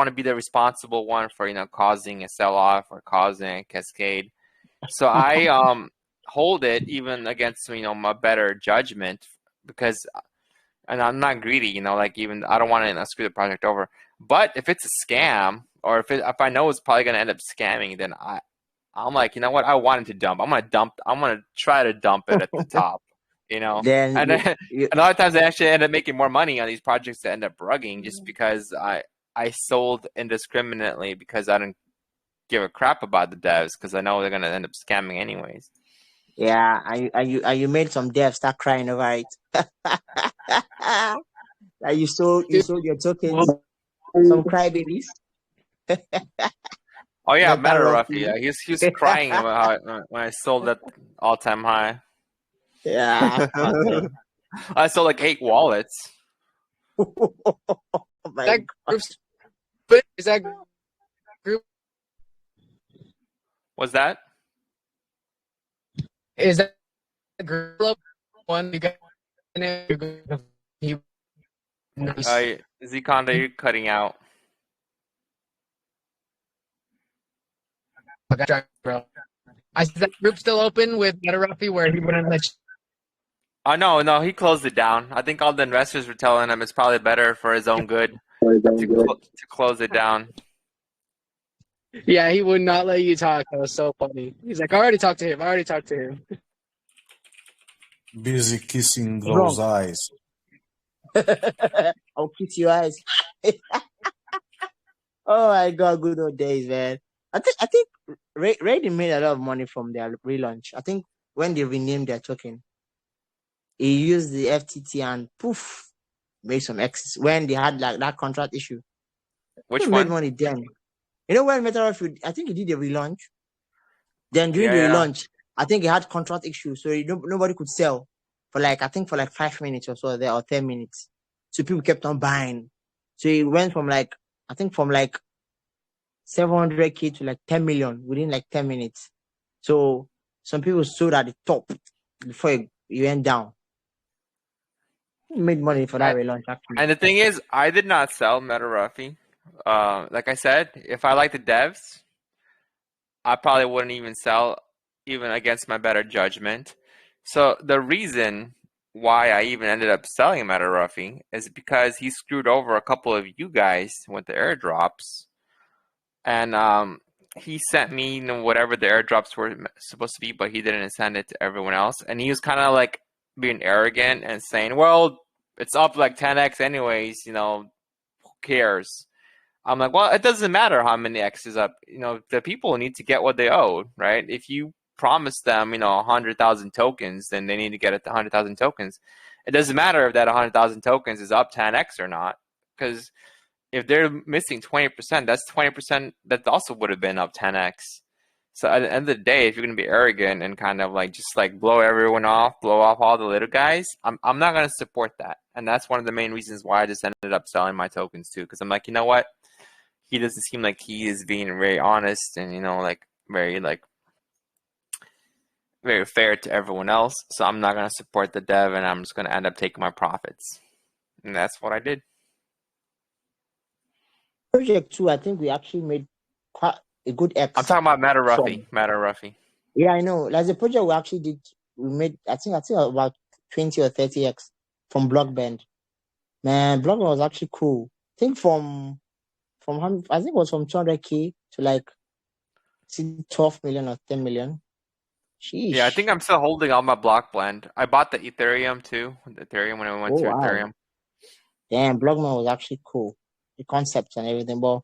to be the responsible one for causing a sell off or causing a cascade. So I hold it even against my better judgment, because, and I'm not greedy, like even I don't want to screw the project over. But if it's a scam, or if I know it's probably going to end up scamming, then I'm like, you know what? I wanted to dump. I'm going to try to dump it at the top, and a lot of times I actually end up making more money on these projects that end up rugging, just because I sold indiscriminately, because I didn't give a crap about the devs, because I know they're going to end up scamming anyways. Yeah, you made some devs start crying over it. You sold your tokens, some crybabies. Oh yeah, Meta Ruffy. Yeah, he was crying about how when I sold that all-time high. Yeah, I sold like 8 wallets. That group's is that group? What's that? Is that group one you got? Zconda, you're cutting out. Is that group still open with Meta Ruffy, where he wouldn't let you? Oh no, he closed it down. I think all the investors were telling him it's probably better for his own good to close it down. Yeah, he would not let you talk. That was so funny. He's like, I already talked to him. Busy kissing those eyes. I'll kiss your eyes. Oh my god, good old days, man. I think Raiden made a lot of money from their relaunch. I think when they renamed their token, he used the FTT and poof, made some X's when they had like that contract issue. Which He made one? money then. You know when Metal Field, I think he did a relaunch. Then during the Yeah, yeah. relaunch, I think he had contract issues, so nobody could sell for like I think for like 5 minutes or so there or 10 minutes. So people kept on buying. So it went from like I think from like 700K to like 10 million within like 10 minutes. So some people sold at the top before it went down. Made money for that relaunch actually. And the thing is, I did not sell Meta Ruffy. Like I said, if I like the devs, I probably wouldn't even sell, even against my better judgment. So the reason why I even ended up selling Meta Ruffy is because he screwed over a couple of you guys with the airdrops, and he sent me whatever the airdrops were supposed to be, but he didn't send it to everyone else, and he was kind of like being arrogant and saying, "Well, it's up like 10x anyways, who cares?" I'm like, well, it doesn't matter how many X is up. The people need to get what they owe, right? If you promise them, 100,000 tokens, then they need to get it to 100,000 tokens. It doesn't matter if that 100,000 tokens is up 10x or not, because if they're missing 20%, that's 20% that also would have been up 10x. So at the end of the day, if you're going to be arrogant and kind of like just like blow everyone off, blow off all the little guys, I'm not going to support that. And that's one of the main reasons why I just ended up selling my tokens too, because I'm like, you know what? He doesn't seem like he is being very honest and very fair to everyone else. So I'm not gonna support the dev, and I'm just gonna end up taking my profits, and that's what I did. Project 2, I think we actually made quite a good X. I'm talking about Meta Ruffy. Yeah, I know. Like the project we actually did, we made I think about 20 or 30x from Blockband. Man, Blockband was actually cool. I think from I think it was from 200K to like 12 million or 10 million. Sheesh. Yeah, I think I'm still holding all my block blend. I bought the Ethereum too. The Ethereum when I went to Ethereum. Damn, Blockman was actually cool. The concepts and everything, but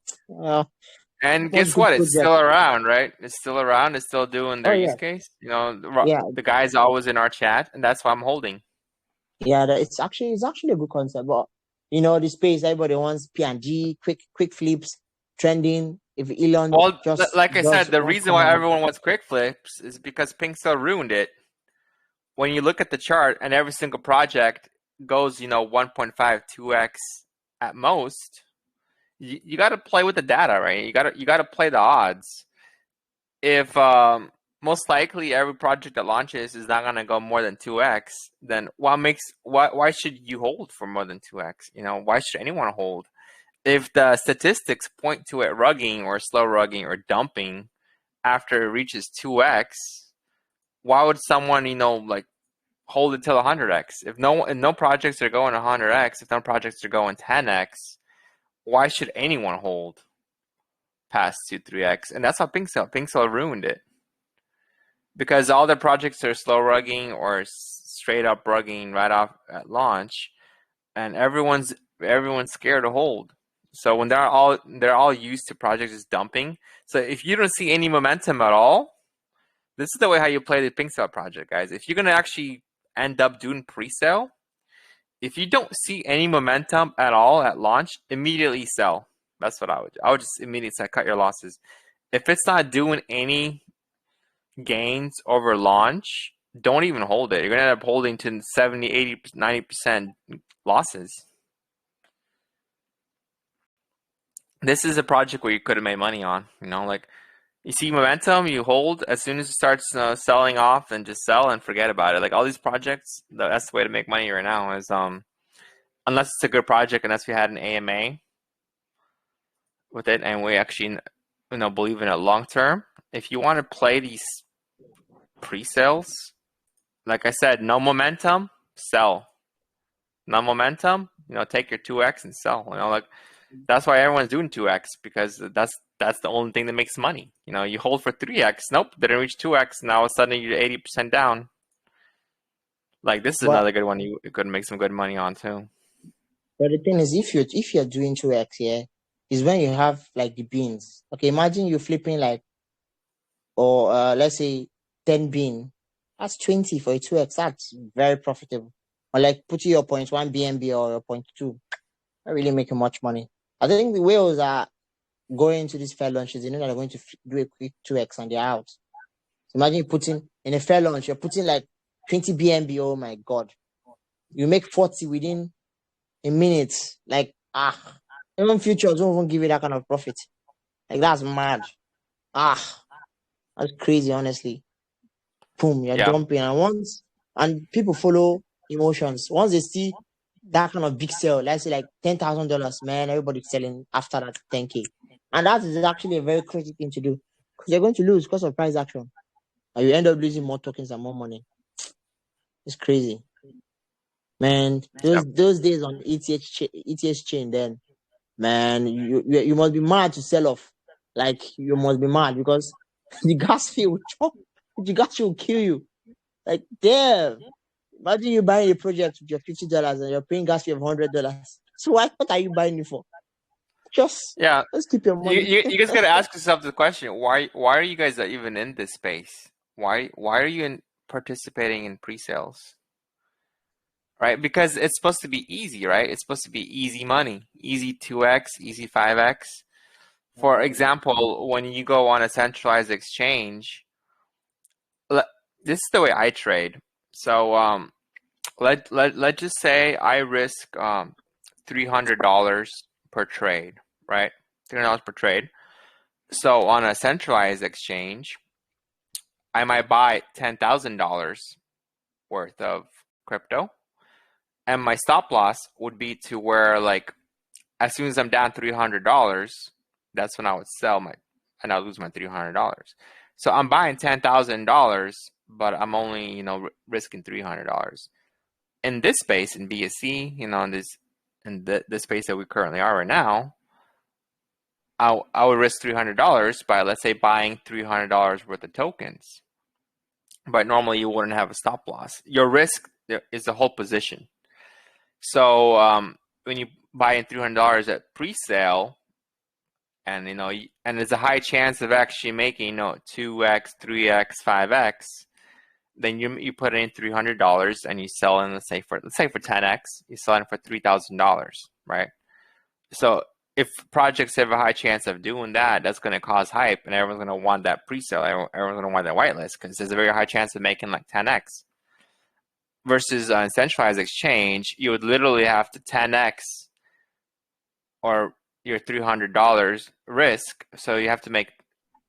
and guess what? It's still around, right? It's still around. It's still doing their use case. The guy's always in our chat, and that's why I'm holding. Yeah, it's actually a good concept, but the space everybody wants P&G, quick flips, trending. If Elon like I said, the reason why everyone wants quick flips is because PINKSALE ruined it. When you look at the chart and every single project goes, 1.5, 2x at most, you got to play with the data, right? You got to play the odds. If most likely every project that launches is not going to go more than 2x, then why should you hold for more than 2x? Why should anyone hold? If the statistics point to it rugging or slow rugging or dumping after it reaches 2x, why would someone, hold it till 100x? If no projects are going 100x, if no projects are going 10x, why should anyone hold past 2, 3x? And that's how PINKSALE ruined it. Because all the projects are slow rugging or straight up rugging right off at launch, and everyone's scared to hold. So when they're all used to projects just dumping. So if you don't see any momentum at all, this is the way how you play the PINKSALE project, guys. If you're gonna actually end up doing pre-sale, if you don't see any momentum at all at launch, immediately sell. That's what I would do. I would just immediately say cut your losses. If it's not doing any gains over launch, don't even hold it. You're gonna end up holding to 70, 80, 90% losses. This is a project where you could have made money on. You see momentum, you hold. As soon as it starts selling off, then just sell and forget about it. Like all these projects, that's the way to make money right now. Is unless it's a good project, unless we had an AMA with it, and we actually believe in it long term. If you want to play these pre-sales, like I said, no momentum, sell. No momentum, take your 2x and sell. That's why everyone's doing 2x, because that's the only thing that makes money. You hold for 3x, nope, didn't reach 2x. Now all of a sudden you're 80% down. Like this is another good one you could make some good money on too. But the thing is, if you're doing 2x, yeah, is when you have like the beans. Okay, imagine you flipping like, or let's say 10 bean. That's 20 for a 2x. That's very profitable. Or like putting your 0.1 BNB or your 0.2. Not really making much money. I think the whales are going into these fair launches. They know that they're going to do a quick 2x and they're out. So imagine you putting in a fair launch, you're putting like 20 BNB. Oh my God. You make 40 within a minute. Like, even futures don't even give you that kind of profit. Like, that's mad. That's crazy, honestly. Boom, you're Yeah. dumping. And people follow emotions. Once they see that kind of big sale, let's say like $10,000, man, everybody's selling after that 10K. And that is actually a very crazy thing to do because you're going to lose because of price action. And you end up losing more tokens and more money. It's crazy. Man, those days on ETH chain, then, man, you must be mad to sell off. Like, you must be mad because the gas fee will chop. The gas fee will kill you. Like, damn. Imagine you buying a project with your $50 and you're paying gas fee of $100. So what are you buying it for? Just keep your money. You guys gotta ask yourself the question: Why are you guys even in this space? Why are you participating in pre-sales? Right? Because it's supposed to be easy, right? It's supposed to be easy money, easy 2x, easy 5x. For example, when you go on a centralized exchange, this is the way I trade. So let's just say I risk $300 per trade, right? $300 per trade. So on a centralized exchange, I might buy $10,000 worth of crypto, and my stop loss would be to where, like, as soon as I'm down $300, that's when I would sell and I'll lose my $300. So I'm buying $10,000, but I'm only, risking $300. In this space, in BSC, in the space that we currently are right now, I would risk $300 by, let's say, buying $300 worth of tokens. But normally you wouldn't have a stop loss. Your risk is the whole position. So when you buy in $300 at pre-sale, and and there's a high chance of actually making 2x, 3x, 5x, then you put in $300 and you sell in, let's say for 10x, you sell in for $3,000, right? So if projects have a high chance of doing that, that's going to cause hype, and everyone's going to want that pre-sale. Everyone's going to want that whitelist because there's a very high chance of making like 10x. Versus on centralized exchange, you would literally have to 10x or your $300 risk. So you have to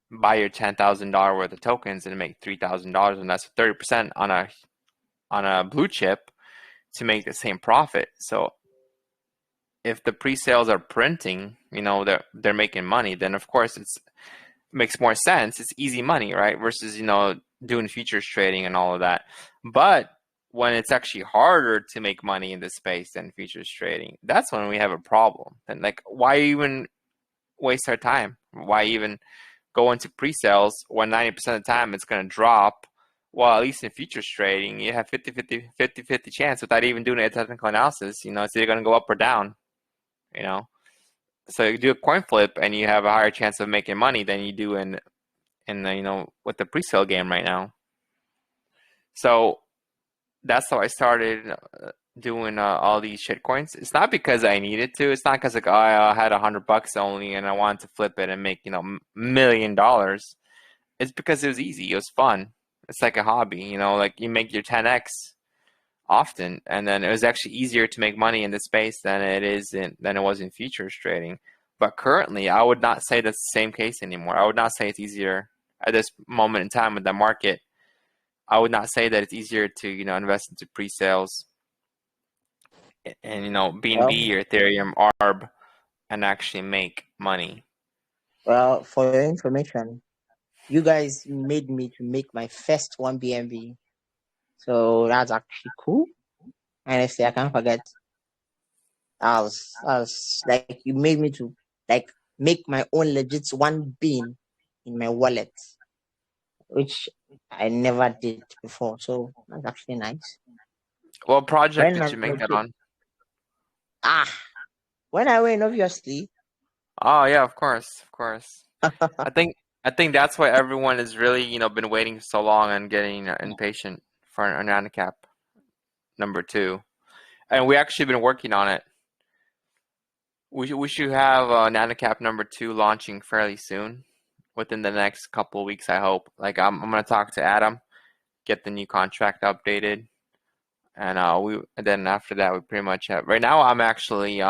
buy your $10,000 worth of tokens and make $3,000, and that's 30% on a blue chip to make the same profit. So if the pre-sales are printing, they're making money, then of course it makes more sense. It's easy money, right? Versus doing futures trading and all of that. But when it's actually harder to make money in this space than futures trading, that's when we have a problem. And like, why even waste our time? Why even go into pre-sales when 90% of the time it's going to drop? Well, at least in futures trading, you have 50-50 chance without even doing a technical analysis. It's either going to go up or down. So you do a coin flip and you have a higher chance of making money than you do in the, with the pre-sale game right now. So that's how I started doing all these shitcoins. It's not because I needed to. It's not because like, I had $100 only and I wanted to flip it and make $1 million. It's because it was easy. It was fun. It's like a hobby. Like you make your 10x often, and then it was actually easier to make money in this space than it was in futures trading. But currently, I would not say that's the same case anymore. I would not say it's easier at this moment in time with the market. I would not say that it's easier to invest into pre-sales and BNB or Ethereum, ARB, and actually make money. Well, for your information, you guys made me to make my first 1 BNB. So that's actually cool. Honestly, I can't forget. I was like, you made me to like make my own legit 1 bean in my wallet, which I never did before. So that's actually nice. What project did you make that on? When I win, obviously, Oh yeah, of course. I think that's why everyone is really been waiting so long and getting impatient for an NanoCap number 2, and we actually been working on it. We should have NanoCap number 2 launching fairly soon, within the next couple of weeks, I hope. Like I'm gonna talk to Adam, get the new contract updated, and then after that we pretty much have. Right now I'm actually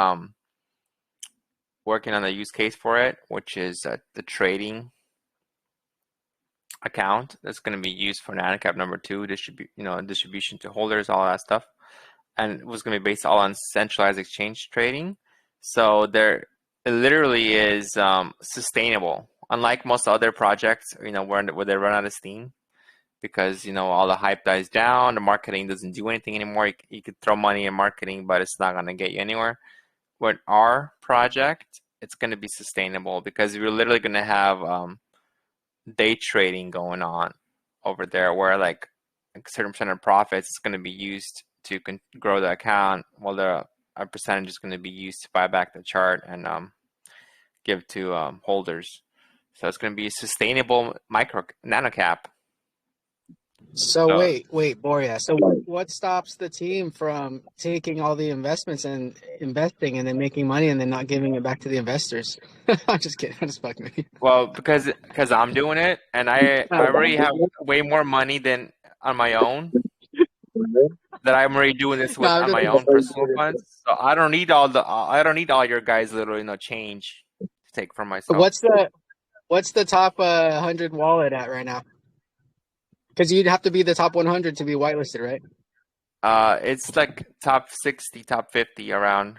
working on the use case for it, which is the trading account that's going to be used for NanoCap number 2, distribution to holders, all that stuff, and it was going to be based all on centralized exchange trading. So it literally is sustainable, unlike most other projects, where they run out of steam because all the hype dies down, the marketing doesn't do anything anymore. You could throw money in marketing, but it's not going to get you anywhere. With our project, it's going to be sustainable because we're literally going to have day trading going on over there, where like a certain percent of profits is going to be used to grow the account, while a percentage is going to be used to buy back the chart and give to holders. So it's going to be a sustainable micro NanoCap. So wait, Boria. So what stops the team from taking all the investments and investing and then making money and then not giving it back to the investors? I'm just kidding. I'm just fucking with you. Well, because I'm doing it, and I already have way more money than on my own. That I'm already doing this with on my own personal funds, so I don't need all your guys' little change to take from myself. What's the top 100 wallet at right now? Because you'd have to be the top 100 to be whitelisted, right? It's like top 60, top 50 around.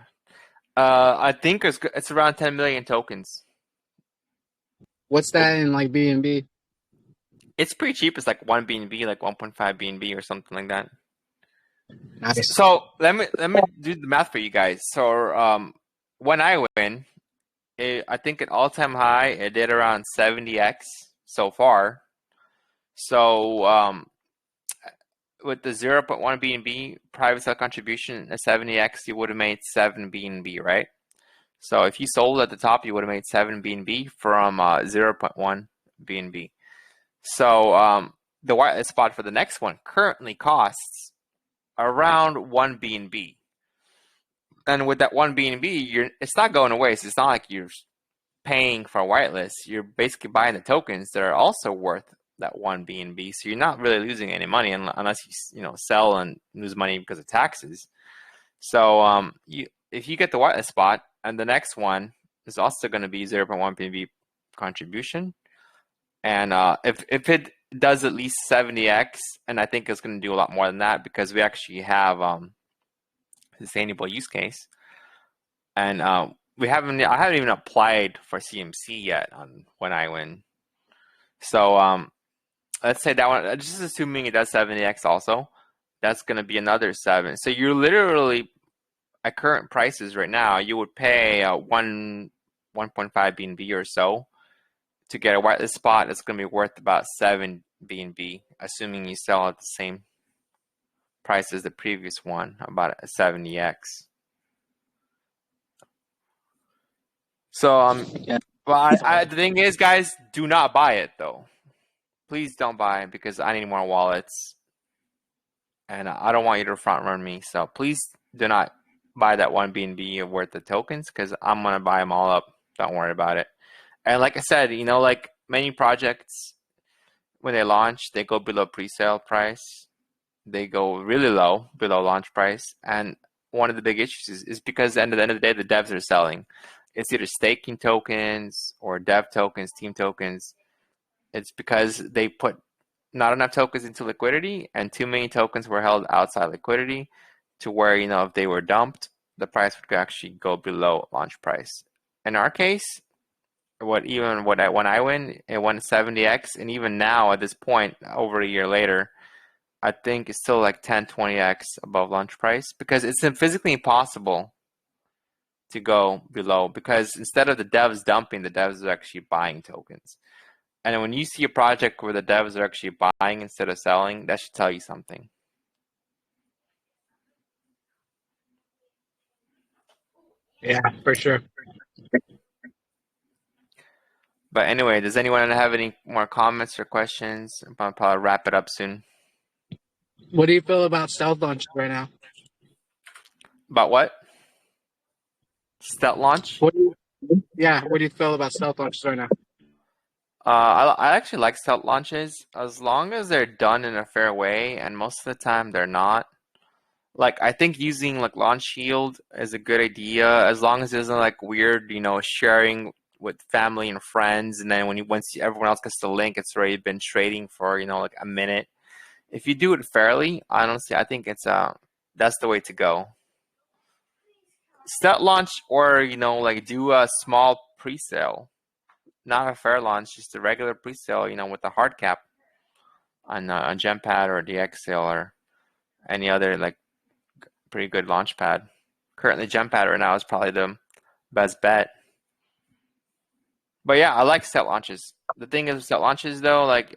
I think it's around 10 million tokens. What's that in like BNB? It's pretty cheap. It's like 1 BNB, like 1.5 BNB or something like that. Nice. So let me do the math for you guys. So when I win, I think at all-time high it did around 70x so far. So with the 0.1 BNB private sale contribution at 70x, you would have made 7 BNB, right? So if you sold at the top, you would have made 7 BNB from 0.1 BNB. So the whitelist spot for the next one currently costs around 1 BNB. And with that 1 BNB, it's not going away. So it's not like you're paying for a whitelist. You're basically buying the tokens that are also worth that 1 BNB. So you're not really losing any money unless you sell and lose money because of taxes. So if you get the whitelist spot, and the next one is also going to be 0.1 BNB contribution, and if it does at least 70x, and I think it's going to do a lot more than that because we actually have sustainable use case, and I haven't even applied for CMC yet on when I win. So let's say that one, just assuming it does 70x also, that's going to be another 7. So you're literally at current prices right now, you would pay 1.5 BNB or so to get a whitelist spot. It's going to be worth about 7 BNB, assuming you sell at the same price as the previous one, about a 70x. So the thing is, guys, do not buy it though. Please don't buy it because I need more wallets, and I don't want you to front run me. So please do not buy that 1 BNB worth of tokens because I'm gonna buy them all up. Don't worry about it. And like I said, like many projects, when they launch, they go below pre-sale price. They go really low, below launch price. And one of the big issues is because at the end of the day, the devs are selling. It's either staking tokens or dev tokens, team tokens. It's because they put not enough tokens into liquidity, and too many tokens were held outside liquidity to where, if they were dumped, the price would actually go below launch price. In our case, when I win, it went 70x, and even now at this point, over a year later, I think it's still like 10, 20x above launch price because it's physically impossible to go below, because instead of the devs dumping, the devs are actually buying tokens. And when you see a project where the devs are actually buying instead of selling, that should tell you something. Yeah, for sure. But anyway, does anyone have any more comments or questions? I'll probably wrap it up soon. What do you feel about stealth launches right now? About what? Stealth launch? What do you feel about stealth launches right now? I actually like stealth launches as long as they're done in a fair way, and most of the time they're not. Like, I think using like launch shield is a good idea as long as it isn't like weird, sharing with family and friends, and then once everyone else gets the link, it's already been trading for like a minute. If you do it fairly, honestly, I think that's the way to go. Stealth launch, or like do a small pre-sale, not a fair launch, just a regular pre-sale, with the hard cap on Gempad or DXSale or any other like pretty good launch pad. Currently, Gempad right now is probably the best bet. But yeah, I like stealth launches. The thing is with stealth launches though, like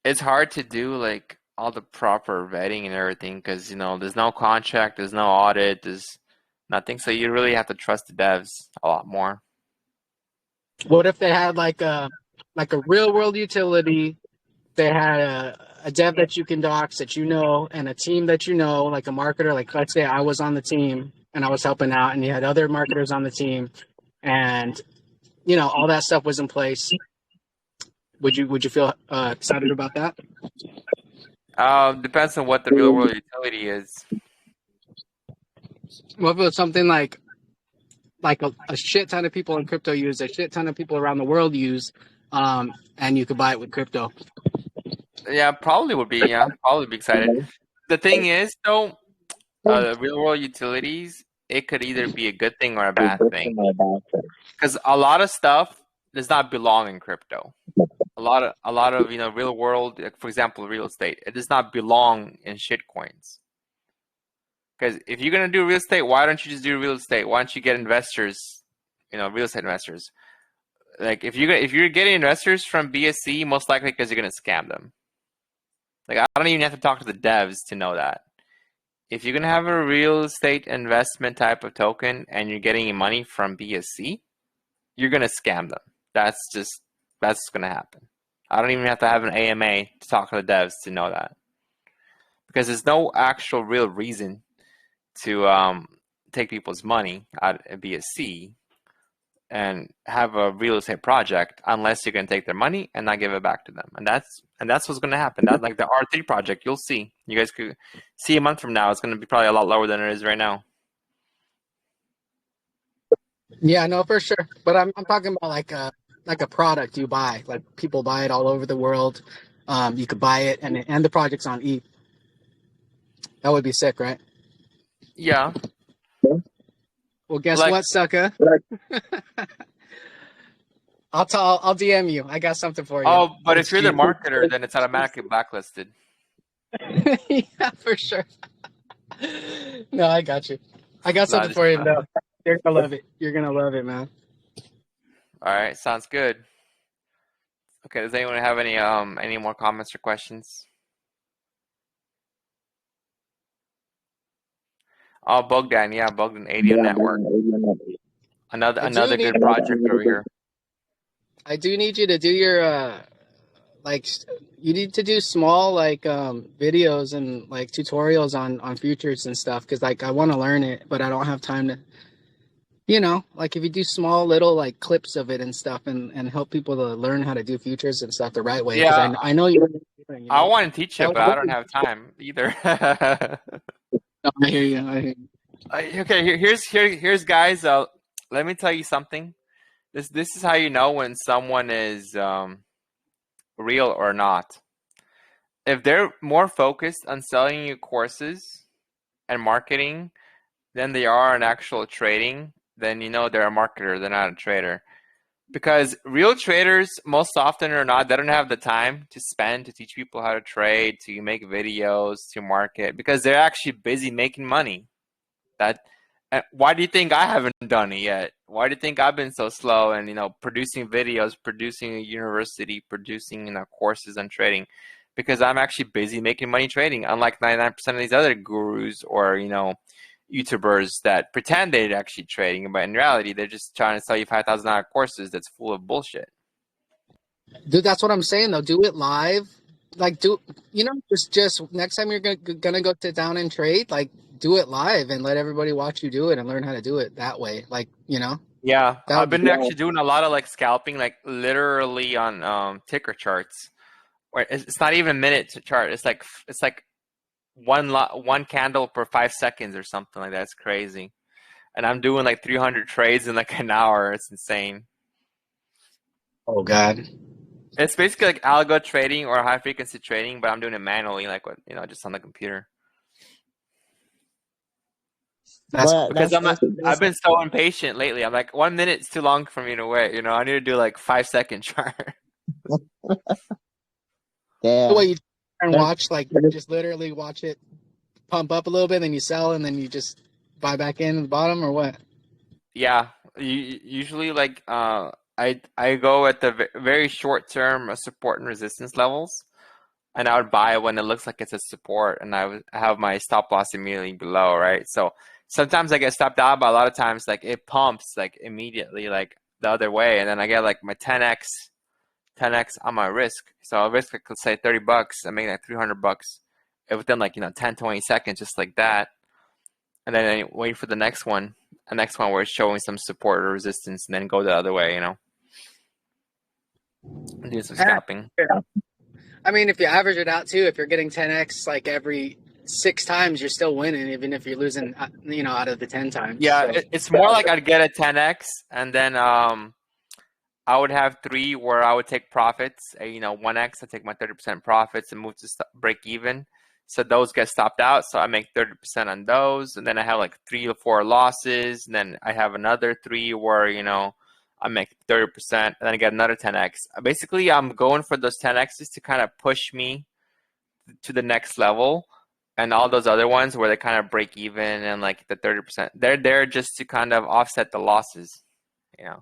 it's hard to do like all the proper vetting and everything because there's no contract, there's no audit, there's nothing. So you really have to trust the devs a lot more. What if they had like a real world utility? They had a dev that you can dox that and a team that like a marketer. Like let's say I was on the team and I was helping out, and you had other marketers on the team, and all that stuff was in place. Would you feel excited about that? Depends on what the real world utility is. What if it was something like a shit ton of people in crypto use, a shit ton of people around the world use, and you could buy it with crypto? Yeah, probably would be. Yeah, probably be excited. The thing is, though, the real world utilities, it could either be a good thing or a bad thing. Because a lot of stuff does not belong in crypto. A lot of real world, like for example, real estate, it does not belong in shit coins. Because if you're gonna do real estate, why don't you just do real estate? Why don't you get investors, real estate investors? Like if you're getting investors from BSC, most likely because you're gonna scam them. Like I don't even have to talk to the devs to know that. If you're gonna have a real estate investment type of token and you're getting money from BSC, you're gonna scam them. That's gonna happen. I don't even have to have an AMA to talk to the devs to know that, because there's no actual real reason to take people's money out of BSC and have a real estate project unless you're gonna take their money and not give it back to them. And that's what's gonna happen. That's like the R3 project. You'll see. You guys could see a month from now. It's gonna be probably a lot lower than it is right now. Yeah, no, for sure. But I'm talking about like a product you buy. Like people buy it all over the world. You could buy it and the project's on ETH. That would be sick, right? Yeah. Well, guess what, sucker? I'll DM you. I got something for you. Oh, but if you're the marketer, then it's automatically blacklisted. Yeah, for sure. No, I got you. I got something for you, though. You're gonna love it. You're gonna love it, man. All right, sounds good. Okay, does anyone have any more comments or questions? Oh, Bogdan, yeah, Bogdan, ADM Network. Another good project over here. I do need you to do your you need to do small videos and like tutorials on futures and stuff, because like I want to learn it, but I don't have time to. Like if you do small little like clips of it and stuff, and help people to learn how to do futures and stuff the right way. Yeah, I know you. I want to teach it, but I don't have time either. No, I hear you. Okay, here's guys. Let me tell you something. This is how you know when someone is real or not. If they're more focused on selling you courses and marketing than they are on actual trading, then they're a marketer. They're not a trader. Because real traders, most often or not, they don't have the time to spend to teach people how to trade, to make videos, to market, because they're actually busy making money. Why do you think I haven't done it yet? Why do you think I've been so slow and producing videos, producing a university, producing courses on trading? Because I'm actually busy making money trading, unlike 99% of these other gurus or YouTubers that pretend they're actually trading, but in reality, they're just trying to sell you $5,000 courses that's full of bullshit. Dude, that's what I'm saying though. Do it live. Like just next time you're gonna go sit down and trade, like do it live and let everybody watch you do it and learn how to do it that way. Like, Yeah, that I've would be been actually doing a lot of like scalping, like literally on ticker charts, where it's not even a minute to chart. It's like one candle per 5 seconds or something like that. It's crazy, and I'm doing like 300 trades in like an hour. It's insane. Oh God. It's basically like algo trading or high frequency trading, but I'm doing it manually, like just on the computer. Because I've been so impatient lately. I'm like, 1 minute is too long for me to wait. I need to do like 5-second chart. Yeah. The way you and watch, like you just literally watch it pump up a little bit, then you sell, and then you just buy back in at the bottom, or what? Yeah, usually like I go at the very short term support and resistance levels, and I would buy when it looks like it's a support, and I would have my stop loss immediately below, right? So sometimes I get stopped out, but a lot of times like it pumps like immediately like the other way, and then I get like my 10x on my risk. So I'll risk like, let's say $30, I make like $300 within like 10-20 seconds, just like that, and then I wait for the next one where it's showing some support or resistance, and then go the other way, do some scalping. I mean, if you average it out too, if you're getting 10x like every 6 times, you're still winning, even if you're losing, out of the 10 times. Yeah, so. it's more like I'd get a 10x, and then I would have 3 where I would take profits. 1x, I take my 30% profits and move to break even. So those get stopped out. So I make 30% on those, and then I have like 3 or 4 losses, and then I have another 3 where I make 30%, and then I get another 10x. Basically, I'm going for those 10x's to kind of push me to the next level, and all those other ones where they kind of break even and like the 30%, they're there just to kind of offset the losses. Yeah.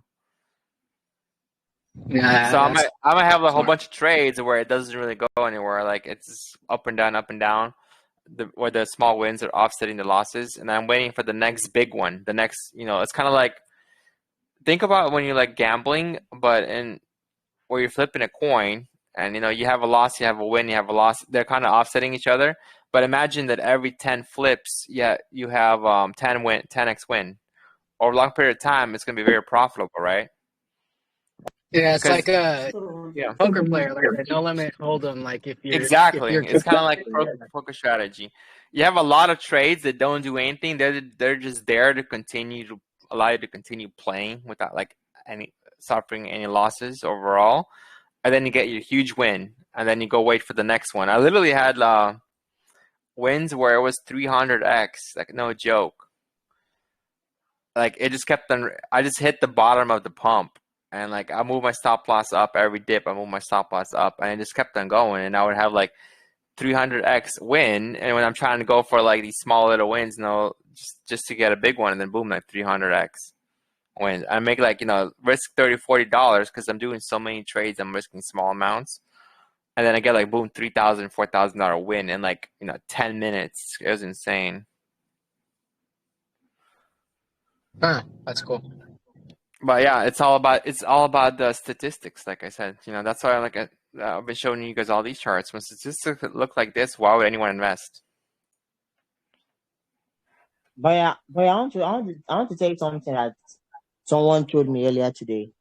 So I might have a whole bunch of trades where it doesn't really go anywhere. Like it's up and down, where the small wins are offsetting the losses, and I'm waiting for the next big one. The next, it's kind of like, think about when you're like gambling, but where you're flipping a coin, and you have a loss, you have a win, you have a loss. They're kind of offsetting each other. But imagine that every 10 flips, you have 10x win. Over a long period of time, it's going to be very profitable, right? Yeah, it's like a poker player, like a no limit hold'em. Like if you're it's kind of like poker strategy. You have a lot of trades that don't do anything. They're just there to allow you to continue playing without like suffering any losses overall, and then you get your huge win, and then you go wait for the next one. I literally had wins where it was 300x, like no joke. Like it just kept on. I just hit the bottom of the pump. And like I move my stop loss up every dip. I move my stop loss up, and it just kept on going. And I would have like 300x win. And when I'm trying to go for like these small little wins, just to get a big one, and then boom, like 300x wins. I make like risk $30-$40 because I'm doing so many trades. I'm risking small amounts, and then I get like boom, $3,000, $4,000 win in like 10 minutes. It was insane. That's cool. But yeah, it's all about the statistics. Like I said, that's why I've been showing you guys all these charts. When statistics look like this, why would anyone invest? But I want to tell you something that someone told me earlier today.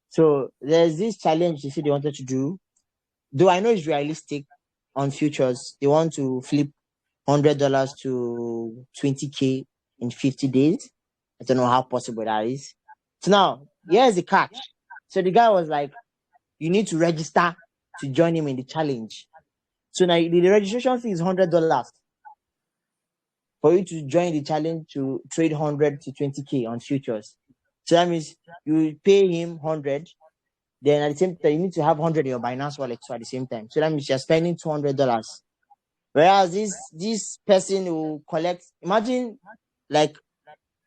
So there's this challenge they said they wanted to do. Though I know it's realistic on futures, they want to flip $100 to 20K in 50 days. I don't know how possible that is. So now, here's the catch. So the guy was like, you need to register to join him in the challenge. So now the registration fee is $100 for you to join the challenge to trade 100 to 20K on futures. So that means you pay him 100, then at the same time, you need to have 100 in your Binance wallet too at the same time. So that means you're spending $200. Whereas this person will collect, imagine like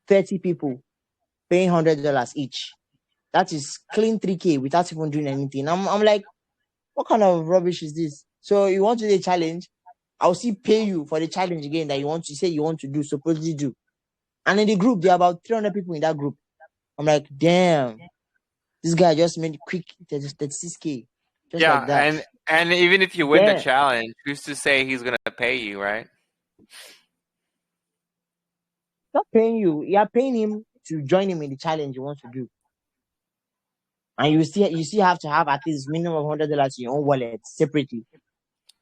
30 people paying $100 each. That is clean 3K without even doing anything. I'm like, what kind of rubbish is this? So you want to do a challenge? I'll still pay you for the challenge again that you say you want to do, supposedly do. And in the group, there are about 300 people in that group. I'm like, damn, this guy just made quick 36K. Just Yeah, like that. and even if you win the Then challenge, who's to say he's gonna pay you, right? not paying you. You are paying him to join him in the challenge you want to do. And you still have to have at least minimum of $100 in your own wallet separately.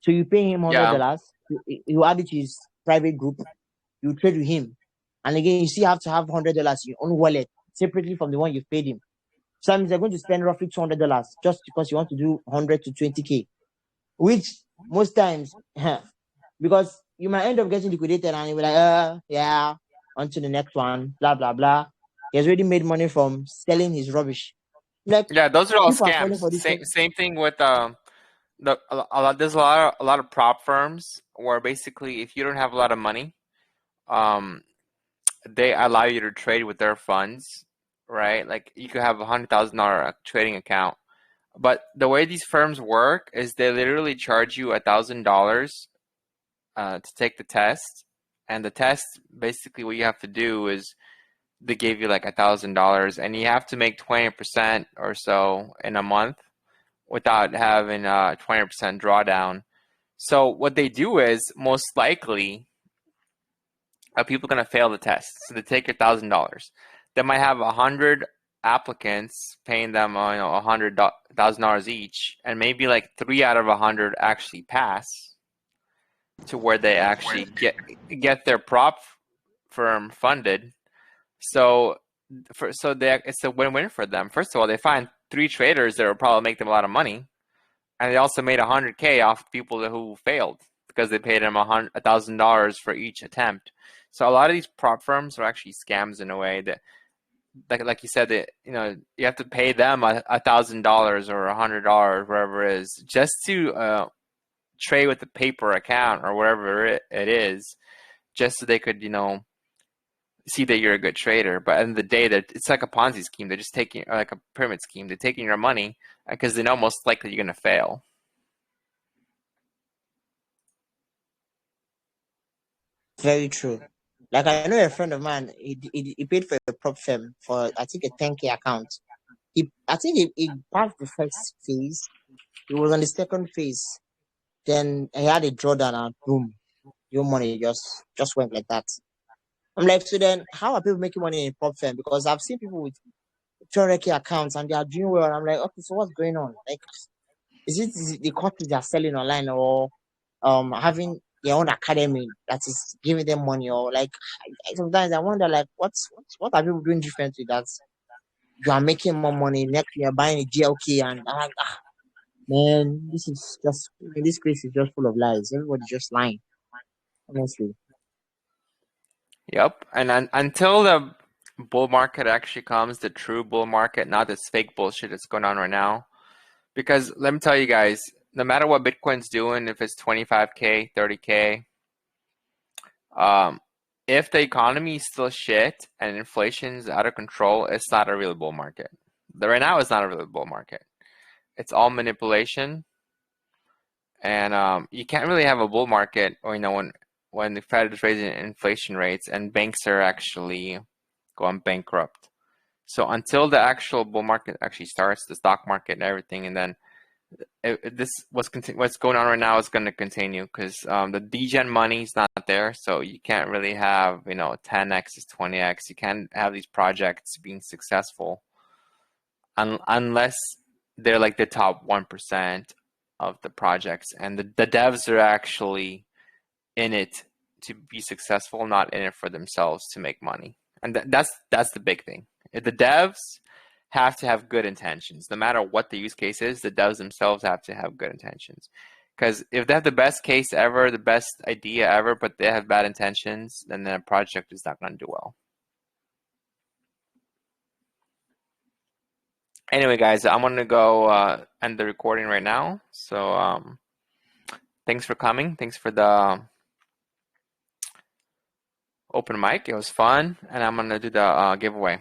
So you pay him Yeah. $100, you add it to his private group, you trade with him. And again, you still have to have $100 in your own wallet separately from the one you paid him. So that means they're going to spend roughly $200 just because you want to do 100 to 20K, which most times, because you might end up getting liquidated and you'll be like, yeah, on to the next one, blah, blah, blah. He has already made money from selling his rubbish. Like, Yeah, those are all people are falling scams. for this. Same thing with there's a lot of prop firms where basically if you don't have a lot of money, they allow you to trade with their funds, right? Like you could have $100,000 trading account, but the way these firms work is they literally charge you $1,000 to take the test, and the test basically what you have to do is they give you like $1,000, and you have to make 20% or so in a month without having a 20% drawdown. So what they do is most likely people are going to fail the test. So they take your $1,000. They might have 100 applicants paying them $100,000 each, and maybe like 3 out of 100 actually pass to where they actually get their prop firm funded. So it's a win-win for them. First of all, they find 3 traders that will probably make them a lot of money, and they also made $100K off people who failed because they paid them $1,000 for each attempt. So a lot of these prop firms are actually scams in a way that, like you said, that you have to pay them $1,000 or $100, whatever it is, just to trade with the paper account or whatever it is, just so they could see that you're a good trader. But at the end of the day, that it's like a Ponzi scheme. They're just taking, like a pyramid scheme. They're taking your money because they know most likely you're going to fail. Very true. Like I know a friend of mine, he paid for a prop firm for I think a 10K account. I think he passed the first phase. He was on the second phase. Then he had a drawdown and boom, your money just went like that. I'm like, so then how are people making money in a prop firm? Because I've seen people with 200K accounts and they are doing well. I'm like, okay, so what's going on? Like, is it the courses they are selling online or having their own academy that is giving them money, or like sometimes I wonder like what are people doing differently that you are making more money next year buying a GLK, and I'm like, man, this place is just full of lies. Everybody's just lying, honestly. Yep. And until the bull market actually comes, the true bull market, not this fake bullshit that's going on right now. Because let me tell you guys, no matter what Bitcoin's doing, if it's 25K, 30K, if the economy is still shit and inflation's out of control, it's not a real bull market. Right now, it's not a real bull market. It's all manipulation, and you can't really have a bull market, or when the Fed is raising inflation rates and banks are actually going bankrupt. So until the actual bull market actually starts, the stock market and everything, and then what's going on right now is going to continue because the degen money is not there, so you can't really have 10x is 20x. You can't have these projects being successful unless they're like the top 1% of the projects, and the devs are actually in it to be successful, not in it for themselves to make money. And that's the big thing. If the devs have to have good intentions. No matter what the use case is, the devs themselves have to have good intentions. Because if they have the best case ever, the best idea ever, but they have bad intentions, then the project is not going to do well. Anyway, guys, I'm going to go end the recording right now. So thanks for coming. Thanks for the open mic. It was fun. And I'm going to do the giveaway.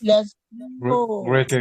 Let's go. Great,